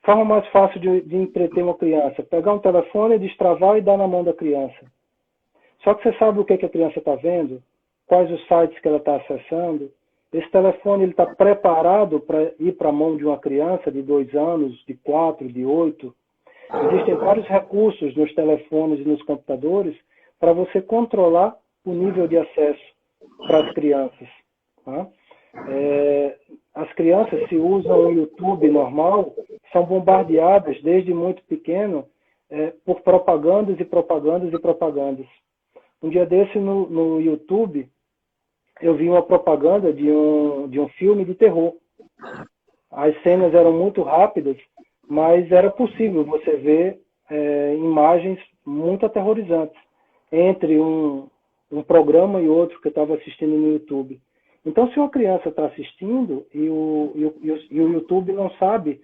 A forma mais fácil de entreter uma criança, pegar um telefone, destravar e dar na mão da criança. Só que você sabe o que a criança está vendo? Quais os sites que ela está acessando? Esse telefone está preparado para ir para a mão de uma criança de 2 anos, de 4, de 8. Existem vários recursos nos telefones e nos computadores para você controlar o nível de acesso para as crianças. Tá? As crianças, se usam o YouTube normal, são bombardeadas desde muito pequeno por propagandas e propagandas e propagandas. Um dia desse no YouTube, eu vi uma propaganda de um filme de terror. As cenas eram muito rápidas, mas era possível você ver imagens muito aterrorizantes entre um programa e outro que eu estava assistindo no YouTube. Então, se uma criança está assistindo e o YouTube não sabe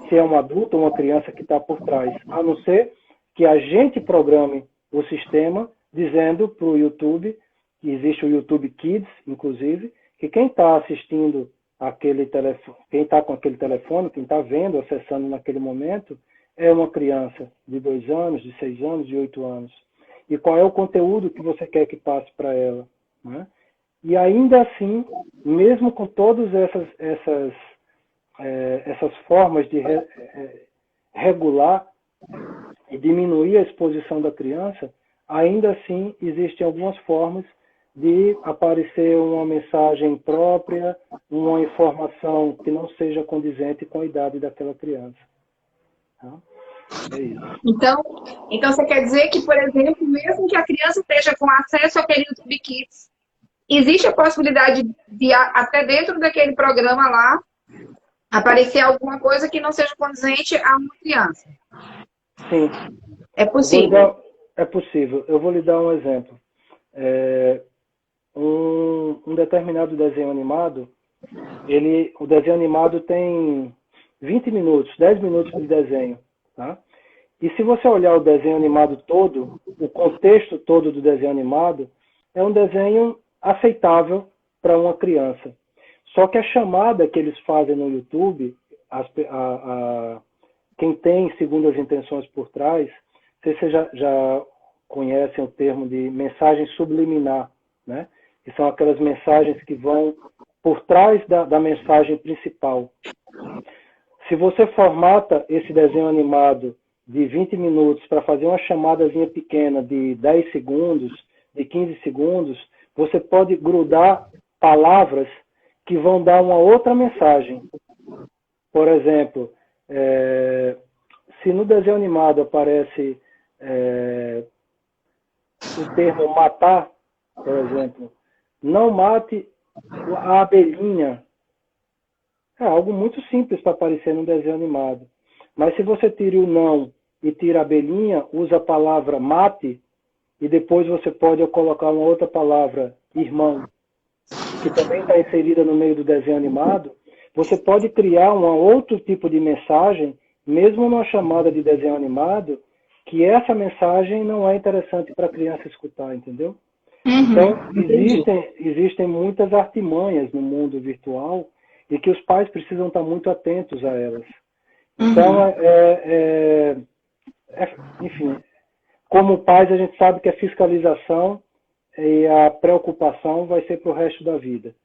se é um adulto ou uma criança que está por trás, a não ser que a gente programe o sistema dizendo para o YouTube, que existe o YouTube Kids, inclusive, que quem está assistindo aquele telefone, quem está com aquele telefone, quem está vendo, acessando naquele momento, é uma criança de 2 anos, de 6 anos, de 8 anos. E qual é o conteúdo que você quer que passe para ela. Né? E ainda assim, mesmo com todas essas formas de regular e diminuir a exposição da criança, ainda assim existem algumas formas de aparecer uma mensagem própria, uma informação que não seja condizente com a idade daquela criança. Tá? É isso. Então você quer dizer que, por exemplo, mesmo que a criança esteja com acesso àquele YouTube Kids, existe a possibilidade de, até dentro daquele programa lá, aparecer alguma coisa que não seja condizente a uma criança? Sim. É possível? É possível. Eu vou lhe dar um exemplo. Um determinado desenho animado, o desenho animado tem 20 minutos, 10 minutos de desenho. Tá? E se você olhar o desenho animado todo, o contexto todo do desenho animado, é um desenho aceitável para uma criança. Só que a chamada que eles fazem no YouTube, quem tem segundas intenções por trás, sei se vocês já conhecem o termo de mensagem subliminar, né? Que são aquelas mensagens que vão por trás da mensagem principal. Se você formata esse desenho animado de 20 minutos para fazer uma chamadazinha pequena de 10 segundos, de 15 segundos, você pode grudar palavras que vão dar uma outra mensagem. Por exemplo, se no desenho animado aparece o termo matar, por exemplo, não mate a abelhinha. É algo muito simples para aparecer num desenho animado. Mas se você tira o não e tira a abelhinha, usa a palavra mate, e depois você pode colocar uma outra palavra, irmão, que também está inserida no meio do desenho animado, você pode criar um outro tipo de mensagem, mesmo numa chamada de desenho animado, que essa mensagem não é interessante para a criança escutar, entendeu? Então, existem muitas artimanhas no mundo virtual e que os pais precisam estar muito atentos a elas. Então, enfim, como pais, a gente sabe que a fiscalização e a preocupação vai ser para o resto da vida.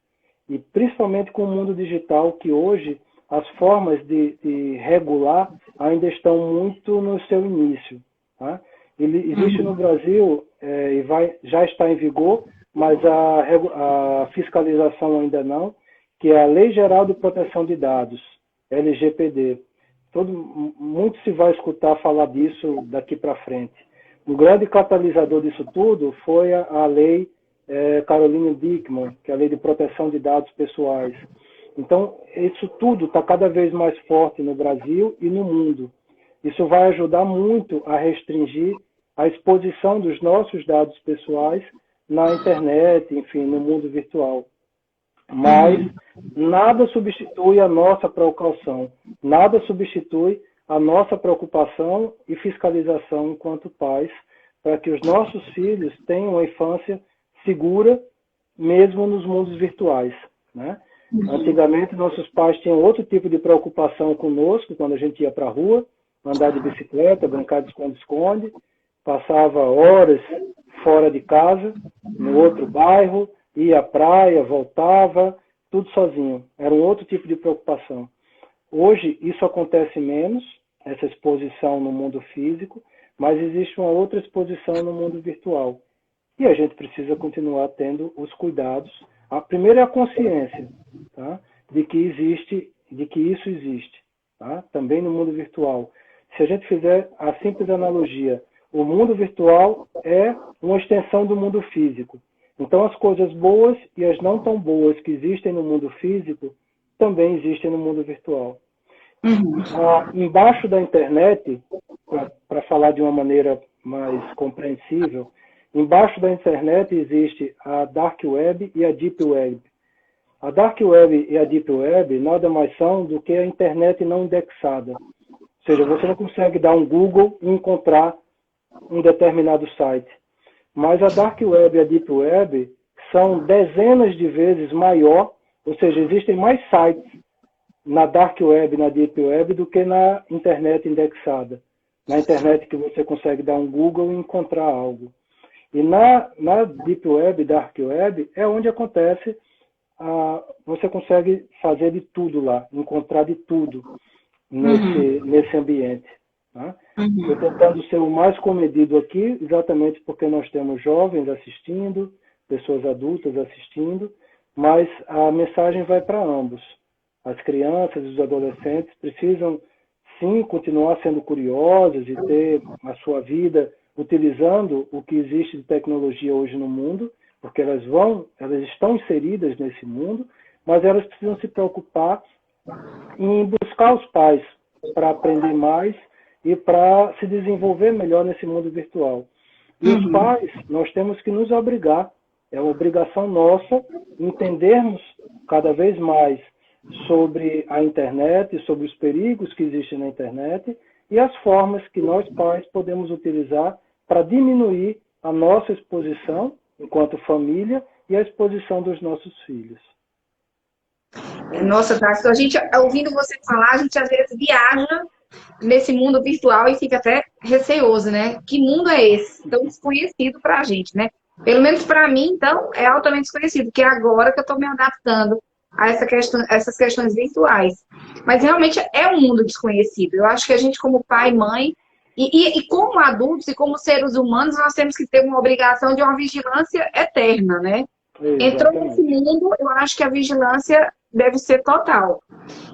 E principalmente com o mundo digital, que hoje as formas de regular ainda estão muito no seu início. Tá? Ele existe no Brasil e já está em vigor, mas a fiscalização ainda não, que é a Lei Geral de Proteção de Dados, LGPD. Muito se vai escutar falar disso daqui para frente. Um grande catalisador disso tudo foi a lei Caroline Dickmann, que é a Lei de Proteção de Dados Pessoais. Então, isso tudo está cada vez mais forte no Brasil e no mundo. Isso vai ajudar muito a restringir a exposição dos nossos dados pessoais na internet, enfim, no mundo virtual. Mas nada substitui a nossa precaução, nada substitui a nossa preocupação e fiscalização enquanto pais, para que os nossos filhos tenham uma infância segura, mesmo nos mundos virtuais, né? Antigamente, nossos pais tinham outro tipo de preocupação conosco, quando a gente ia para a rua, andar de bicicleta, brincar de esconde-esconde, passava horas fora de casa, no outro bairro, ia à praia, voltava, tudo sozinho. Era um outro tipo de preocupação. Hoje, isso acontece menos, essa exposição no mundo físico, mas existe uma outra exposição no mundo virtual. E a gente precisa continuar tendo os cuidados. A primeira é a consciência, tá? de que isso existe, tá? Também no mundo virtual. Se a gente fizer a simples analogia, o mundo virtual é uma extensão do mundo físico. Então, as coisas boas e as não tão boas que existem no mundo físico também existem no mundo virtual. Embaixo da internet, para falar de uma maneira mais compreensível, embaixo da internet existe a Dark Web e a Deep Web. A Dark Web e a Deep Web nada mais são do que a internet não indexada. Ou seja, você não consegue dar um Google e encontrar um determinado site. Mas a Dark Web e a Deep Web são dezenas de vezes maior, ou seja, existem mais sites na Dark Web e na Deep Web do que na internet indexada. Na internet que você consegue dar um Google e encontrar algo. E na Deep Web e Dark Web é onde acontece, você consegue fazer de tudo lá, encontrar de tudo nesse ambiente. Tá? Estou tentando ser o mais comedido aqui, exatamente porque nós temos jovens assistindo, pessoas adultas assistindo, mas a mensagem vai para ambos. As crianças e os adolescentes precisam, sim, continuar sendo curiosos e ter a sua vida utilizando o que existe de tecnologia hoje no mundo, porque elas estão inseridas nesse mundo, mas elas precisam se preocupar em buscar os pais para aprender mais e para se desenvolver melhor nesse mundo virtual. E os pais, nós temos que nos obrigar, é uma obrigação nossa, entendermos cada vez mais sobre a internet, sobre os perigos que existem na internet e as formas que nós pais podemos utilizar para diminuir a nossa exposição enquanto família e a exposição dos nossos filhos. Nossa, Tarso, a gente, ouvindo você falar, a gente às vezes viaja nesse mundo virtual e fica até receoso, né? Que mundo é esse? Tão desconhecido para a gente, né? Pelo menos para mim, então, é altamente desconhecido, porque é agora que eu estou me adaptando a essas questões virtuais. Mas realmente é um mundo desconhecido. Eu acho que a gente, como pai, mãe, e como adultos e como seres humanos, nós temos que ter uma obrigação de uma vigilância eterna, né? Entrou nesse Exatamente. mundo, eu acho que a vigilância deve ser total.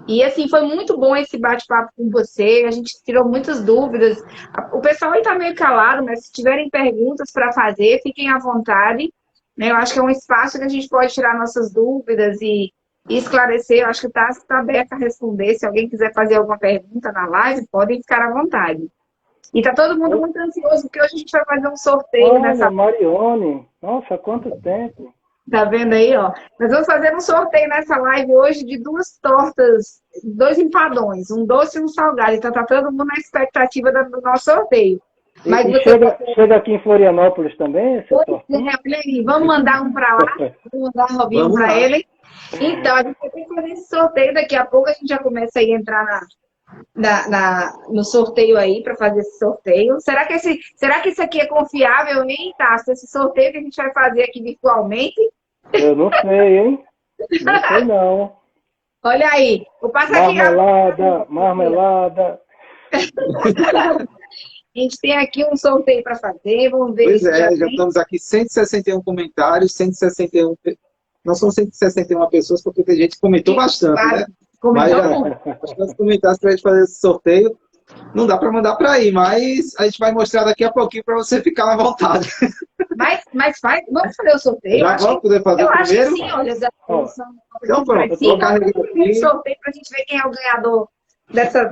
E assim, foi muito bom esse bate-papo com você. A gente tirou muitas dúvidas. O pessoal aí tá meio calado, mas se tiverem perguntas para fazer, fiquem à vontade. Né? Eu acho que é um espaço que a gente pode tirar nossas dúvidas e esclarecer. Eu acho que está aberto a responder. Se alguém quiser fazer alguma pergunta na live, podem ficar à vontade. E tá todo mundo muito ansioso, porque hoje a gente vai fazer um sorteio Olha, nessa. Marione, nossa, quanto tempo. Tá vendo aí, ó? Nós vamos fazer um sorteio nessa live hoje de duas tortas, dois empadões, um doce e um salgado. Então tá todo mundo na expectativa do nosso sorteio. Mas E você chega aqui em Florianópolis também, esse tortinho? olha aí, vamos mandar um para lá, vamos mandar um Robinho Vamos para lá. ele. Então, a gente vai ter que fazer esse sorteio. Daqui a pouco a gente já começa a entrar no sorteio aí para fazer esse sorteio. Será que isso aqui é confiável, hein, Tasso? Esse sorteio que a gente vai fazer aqui virtualmente? Eu não sei, hein? Não sei não. Olha aí, vou passar aqui. Marmelada. A gente tem aqui um sorteio para fazer, vamos ver Pois se é, já tem. estamos aqui 161 comentários, 161. Não são 161 pessoas, porque tem gente que comentou bastante, né? Mas Comentou já, muito. bastante comentários para a gente fazer esse sorteio. Não dá para mandar para aí, mas a gente vai mostrar daqui a pouquinho para você ficar à vontade. Mas vamos fazer o sorteio? Já vamos poder fazer Eu o acho que primeiro? sim, olha, Então pronto, eu sim, estou carregando vamos fazer o aqui. sorteio para a gente ver quem é o ganhador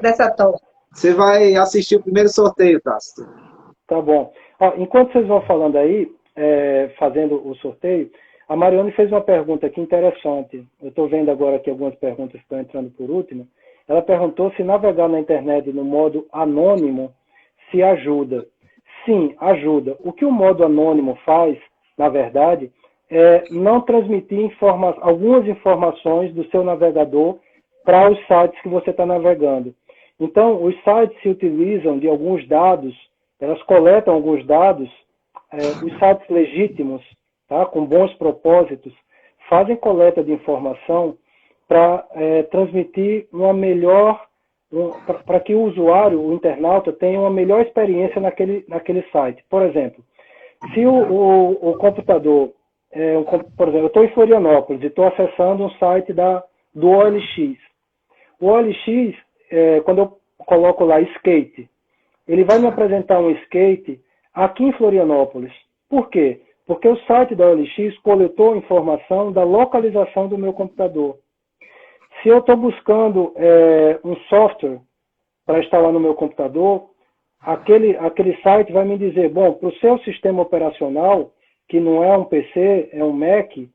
dessa torta. Você vai assistir o primeiro sorteio, Tássio. Tá bom. Ó, enquanto vocês vão falando aí, fazendo o sorteio, a Marione fez uma pergunta aqui interessante. Eu estou vendo agora aqui algumas perguntas que estão entrando por último. Ela perguntou se navegar na internet no modo anônimo se ajuda. Sim, ajuda. O que o modo anônimo faz, na verdade, é não transmitir algumas informações do seu navegador para os sites que você está navegando. Então, os sites se utilizam de alguns dados, elas coletam alguns dados, os sites legítimos, tá, com bons propósitos, fazem coleta de informação para transmitir uma melhor, para que o usuário, o internauta, tenha uma melhor experiência naquele site. Por exemplo, se o computador, por exemplo, eu estou em Florianópolis e estou acessando um site do OLX. O OLX, quando eu coloco lá skate, ele vai me apresentar um skate aqui em Florianópolis. Por quê? Porque o site da OLX coletou informação da localização do meu computador. Se eu estou buscando um software para instalar no meu computador, aquele site vai me dizer, bom, para o seu sistema operacional, que não é um PC, é um Mac, ou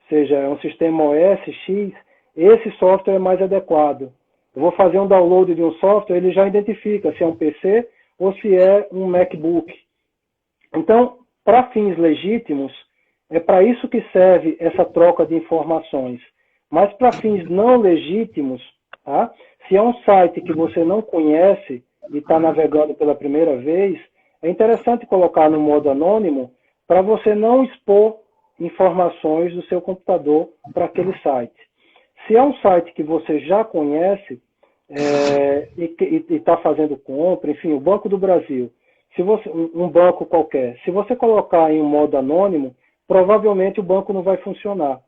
seja, é um sistema OS X, esse software é mais adequado. Eu vou fazer um download de um software, ele já identifica se é um PC ou se é um MacBook. Então, para fins legítimos, é para isso que serve essa troca de informações. Mas para fins não legítimos, tá? Se é um site que você não conhece e está navegando pela primeira vez, é interessante colocar no modo anônimo para você não expor informações do seu computador para aquele site. Se é um site que você já conhece e está fazendo compra, enfim, o Banco do Brasil, um banco qualquer, se você colocar em um modo anônimo, provavelmente o banco não vai funcionar.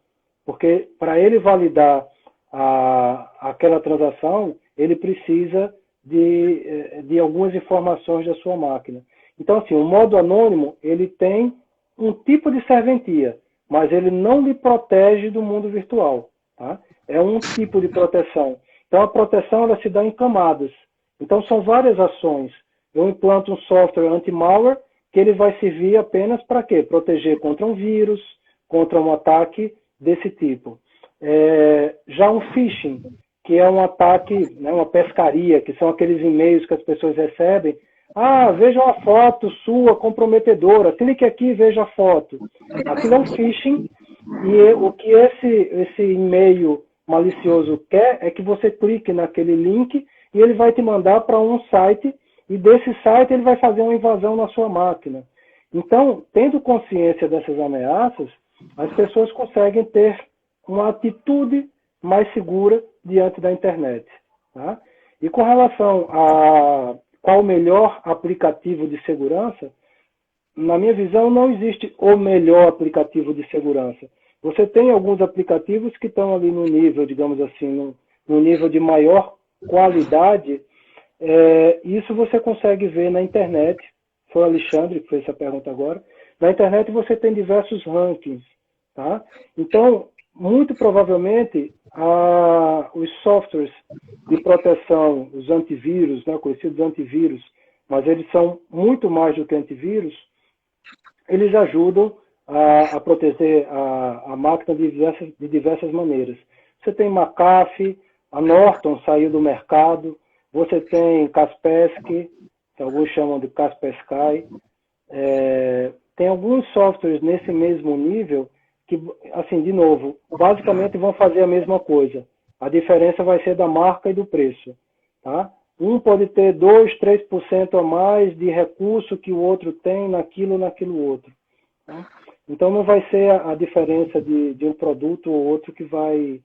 Porque para ele validar aquela transação, ele precisa de algumas informações da sua máquina. Então, assim, o modo anônimo, ele tem um tipo de serventia, mas ele não lhe protege do mundo virtual. Tá? É um tipo de proteção. Então, a proteção ela se dá em camadas. Então, são várias ações. Eu implanto um software anti-malware que ele vai servir apenas para quê? Proteger contra um vírus, contra um ataque desse tipo. Já um phishing, que é um ataque, né, uma pescaria, que são aqueles e-mails que as pessoas recebem. Ah, veja uma foto sua comprometedora, clique aqui e veja a foto. Aquilo é um phishing, e o que esse e-mail malicioso quer é que você clique naquele link e ele vai te mandar para um site, e desse site ele vai fazer uma invasão na sua máquina. Então, tendo consciência dessas ameaças, as pessoas conseguem ter uma atitude mais segura diante da internet. Tá? E com relação a qual o melhor aplicativo de segurança, na minha visão, não existe o melhor aplicativo de segurança. Você tem alguns aplicativos que estão ali no nível, digamos assim, no nível de maior qualidade. Isso você consegue ver na internet. Foi o Alexandre que fez essa pergunta agora. Na internet você tem diversos rankings. Tá? Então, muito provavelmente, os softwares de proteção, os antivírus, né, conhecidos antivírus, mas eles são muito mais do que antivírus, eles ajudam a proteger a máquina de diversas maneiras. Você tem McAfee, a Norton saiu do mercado, você tem Kaspersky, que alguns chamam de Kaspersky. Tem alguns softwares nesse mesmo nível que, assim, de novo, basicamente vão fazer a mesma coisa. A diferença vai ser da marca e do preço. Tá? Um pode ter 2, 3% a mais de recurso que o outro tem naquilo outro. Tá? Então não vai ser a diferença de um produto ou outro que vai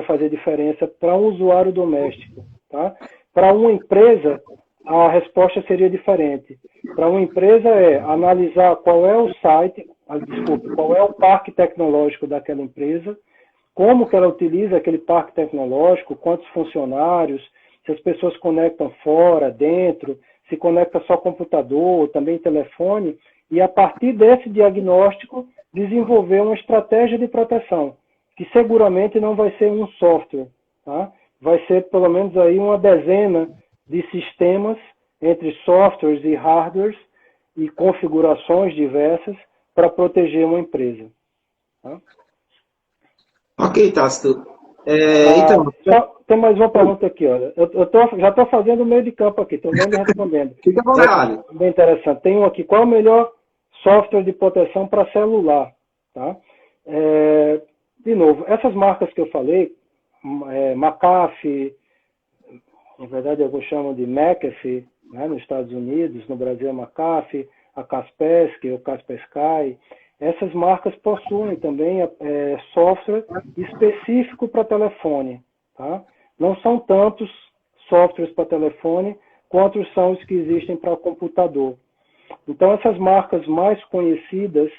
fazer diferença para um usuário doméstico. Tá? Para uma empresa, a resposta seria diferente. Para uma empresa analisar qual é o site, qual é o parque tecnológico daquela empresa, como que ela utiliza aquele parque tecnológico, quantos funcionários, se as pessoas conectam fora, dentro, se conecta só computador, também telefone, e a partir desse diagnóstico desenvolver uma estratégia de proteção, que seguramente não vai ser um software, tá? Vai ser pelo menos aí uma dezena de sistemas entre softwares e hardwares e configurações diversas para proteger uma empresa. Tá? Ok, Tácito. Então, tem mais uma pergunta aqui. Olha. Já estou fazendo o meio de campo aqui, estou vendo e respondendo. Fica à vontade. Bem interessante. Tem um aqui. Qual é o melhor software de proteção para celular? Tá? De novo, essas marcas que eu falei, McAfee, na verdade alguns chamam de McAfee, né, nos Estados Unidos, no Brasil é McAfee, a Kaspersky ou Kaspersky. Essas marcas possuem também software específico para telefone. Tá? Não são tantos softwares para telefone quanto são os que existem para computador. Então, essas marcas mais conhecidas,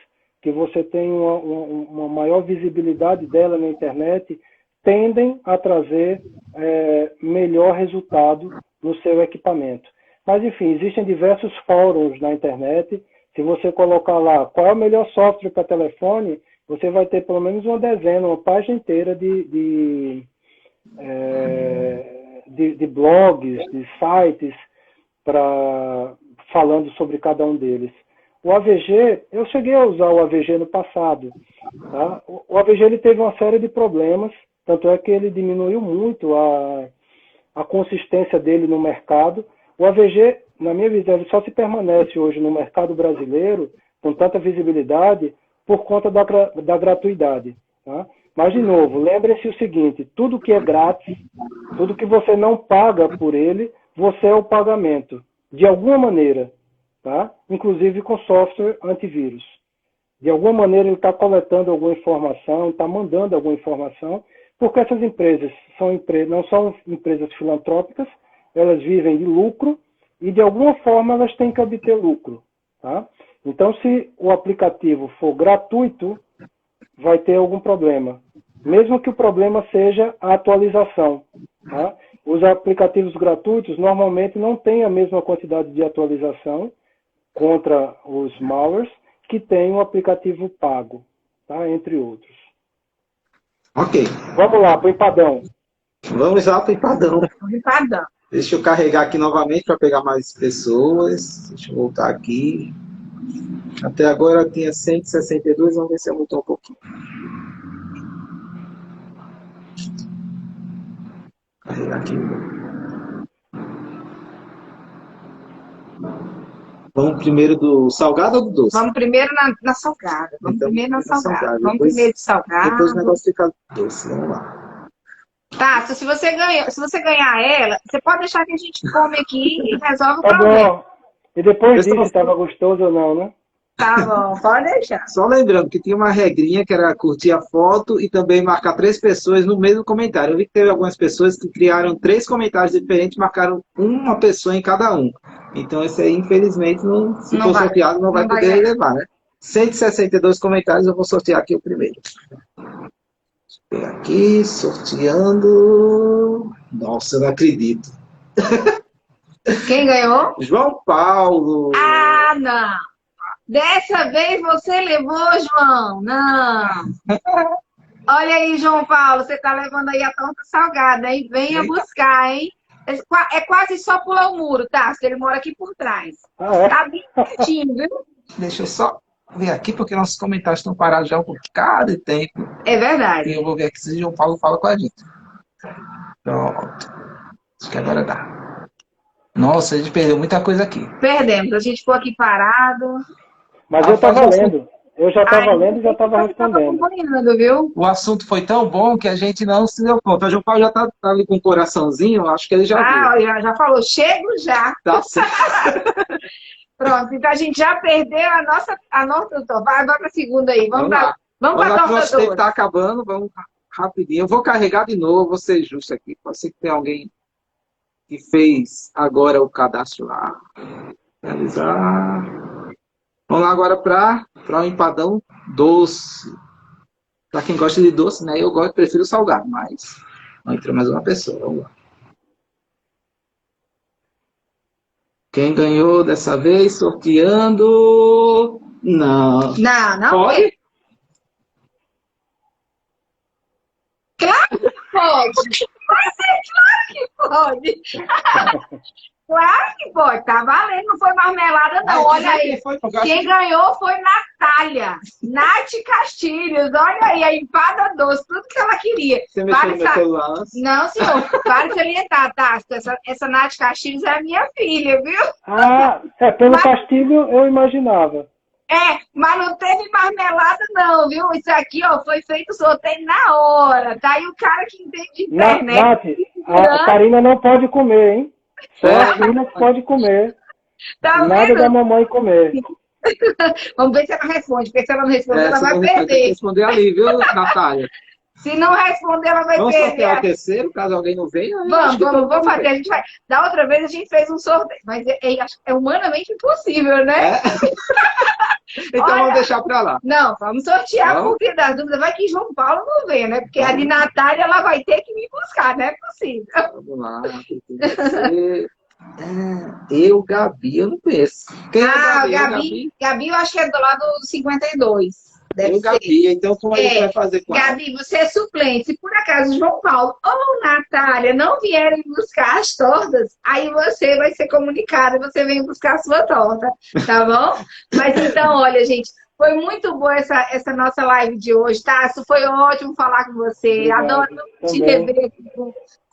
que você tem uma maior visibilidade dela na internet, tendem a trazer melhor resultado no seu equipamento. Mas, enfim, existem diversos fóruns na internet. Se você colocar lá qual é o melhor software para telefone, você vai ter pelo menos uma dezena, uma página inteira de blogs, de sites, falando sobre cada um deles. O AVG, eu cheguei a usar o AVG no passado. Tá? O AVG ele teve uma série de problemas, tanto é que ele diminuiu muito a consistência dele no mercado. O AVG, na minha visão, ele só se permanece hoje no mercado brasileiro com tanta visibilidade por conta da gratuidade. Tá? Mas, de novo, lembre-se o seguinte, tudo que é grátis, tudo que você não paga por ele, você é o pagamento, de alguma maneira, tá? Inclusive com software antivírus. De alguma maneira ele está coletando alguma informação, está mandando alguma informação, porque essas empresas não são empresas filantrópicas, elas vivem de lucro e de alguma forma elas têm que obter lucro. Tá? Então, se o aplicativo for gratuito, vai ter algum problema. Mesmo que o problema seja a atualização. Tá? Os aplicativos gratuitos normalmente não têm a mesma quantidade de atualização contra os malwares que tem um aplicativo pago, tá? Entre outros. Ok. Vamos lá, para o empadão. Vamos lá para o empadão. Empadão. Deixa eu carregar aqui novamente para pegar mais pessoas. Deixa eu voltar aqui. Até agora tinha 162, vamos ver se aumentou um pouquinho. Carregar aqui. Vamos primeiro do salgado ou do doce? Vamos primeiro na salgada. Vamos Então, primeiro na salgada. Vamos depois, primeiro de salgado. Depois o negócio fica doce. Vamos lá. Tá, se você ganhar ela, você pode deixar que a gente come aqui e resolve o Tá problema. bom. E depois diz Pessoal, se estava gostoso ou não, né? Tá bom, pode deixar. só lembrando que tinha uma regrinha que era curtir a foto e também marcar 3 pessoas no mesmo comentário. Eu vi que teve algumas pessoas que criaram 3 comentários diferentes, marcaram uma pessoa em cada um. Então, esse aí, infelizmente, não, se Não for vai. sorteado, não vai Não vai poder ganhar. levar, né? 162 comentários, eu vou sortear aqui o primeiro. Vem aqui, sorteando. Nossa, eu não acredito. Quem ganhou? João Paulo. Ah, não. Dessa vez você levou, João. Não. Olha aí, João Paulo, você tá levando aí a torta salgada, hein? Venha Eita. buscar, hein? É quase só pular o muro, tá? Ele mora aqui por trás. Ah, é? Tá bem pertinho, viu? Deixa eu só ver aqui, porque nossos comentários estão parados já há um bocado de tempo. É E verdade. eu vou ver aqui se o João Paulo fala com a gente. Pronto. Acho que agora dá. Nossa, a gente perdeu muita coisa aqui. Perdemos. A gente ficou aqui parado. Mas eu Rapaz, estava lendo. Eu já estava Ai, lendo e já estava você estava respondendo. acompanhando, viu? o assunto foi tão bom que a gente não se deu conta. O João Paulo já tá ali com o coraçãozinho, acho que ele já viu. Ah, já falou, chego já. Tá certo. Pronto, então a gente já perdeu a nossa torta. Vai para a segunda aí. Vamos Vamos lá. para Vamos a lá que o torta nosso tempo doce. está acabando. Vamos rapidinho. Eu vou carregar de novo, vou ser justo aqui. Pode ser que tenha alguém que fez agora o cadastro lá. Realizar. Vamos lá agora para o empadão doce. Para quem gosta de doce, né? Eu prefiro salgado, mas não entrou mais uma pessoa. Vamos lá. Quem ganhou dessa vez? Sorteando. Não. Não Pode? pode. Pode. Claro que pode. Tá valendo. Não foi marmelada, não. Olha aí. Quem ganhou foi Natália. Nath Castilhos. Olha aí, a empada doce. Tudo que ela queria. Você mexeu no meu celular antes? Não, senhor. Para de salientar, tá? Essa Nath Castilhos é a minha filha, viu? Ah, pelo castigo eu imaginava. Mas não teve marmelada, não, viu? Isso aqui, ó, foi feito sorteio na hora, tá? E o cara que entende de internet. Nath, a Karina não pode comer, hein? Só a filha que pode comer. Tá Nada vendo? da mamãe comer. Vamos ver se ela responde, porque se ela não responder, ela vai Tem que perder. responder ali, viu, Natália? Se não responder, ela vai Vamos perder. sortear o terceiro, caso alguém não venha? Vamos fazer. A gente vai. Da outra vez a gente fez um sorteio, mas é humanamente impossível, né? Então Olha, vamos deixar pra lá. Não, vamos sortear, Vamos. porque das dúvidas vai que João Paulo não vem, né? Porque a de Natália, ela vai ter que me buscar, não é possível. Vamos lá. Eu, Gabi, eu não conheço. Quem é Gabi, eu acho que é do lado do 52. Deve Eu, ser. Gabi, então como a gente vai fazer com ela? Gabi, você é suplente. Se por acaso João Paulo ou Natália não vierem buscar as tortas, aí você vai ser comunicada, você vem buscar a sua torta, tá bom? Mas então, olha, gente, foi muito boa essa nossa live de hoje, tá? Foi ótimo falar com você. Obrigado. Adoro te rever aqui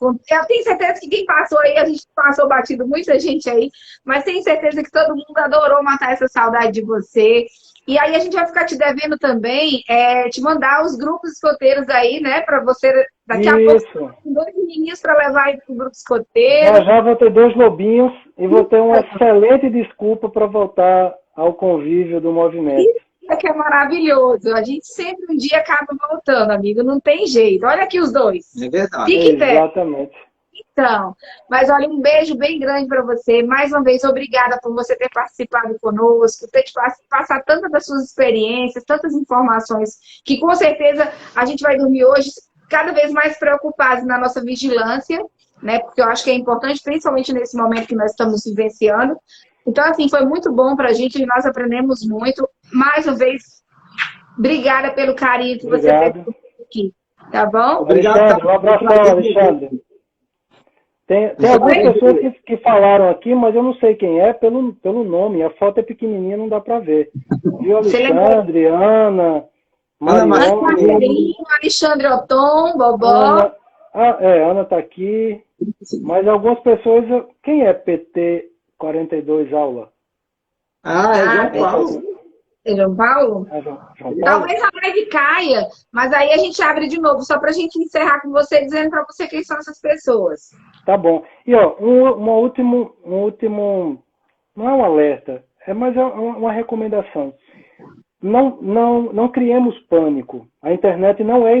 eu tenho certeza que quem passou aí, a gente passou batido muita gente aí, mas tenho certeza que todo mundo adorou matar essa saudade de você. E aí a gente vai ficar te devendo também te mandar os grupos escoteiros aí, né? Para você, daqui a pouco, com 2 menininhos para levar aí pro grupo escoteiro. Já vou ter 2 lobinhos e vou ter uma excelente desculpa para voltar ao convívio do movimento. Isso que é maravilhoso. A gente sempre um dia acaba voltando, amigo. Não tem jeito. Olha aqui os dois. É verdade. Fique perto. Exatamente. Então, mas olha, um beijo bem grande para você. Mais uma vez, obrigada por você ter participado conosco, ter te passado tantas das suas experiências, tantas informações, que com certeza a gente vai dormir hoje cada vez mais preocupados na nossa vigilância, né? Porque eu acho que é importante, principalmente nesse momento que nós estamos vivenciando. Então, assim, foi muito bom para a gente e nós aprendemos muito. Mais uma vez, obrigada pelo carinho que você teve aqui, tá bom? Obrigado. Um abração, Alexandre. Tem algumas pessoas que falaram aqui, mas eu não sei quem é pelo nome. A foto é pequenininha, não dá para ver. Viu, Alexandre, Ana, Marcelinho, Alexandre Otom, Bobó. Ana está aqui. Mas algumas pessoas... Quem é PT 42 aula? É João Paulo. É João Paulo? João Paulo? Talvez a live caia, mas aí a gente abre de novo, só para a gente encerrar com você, dizendo para você quem são essas pessoas. Tá bom. E ó, um último, não é um alerta, mas é uma recomendação. Não criemos pânico. A internet não é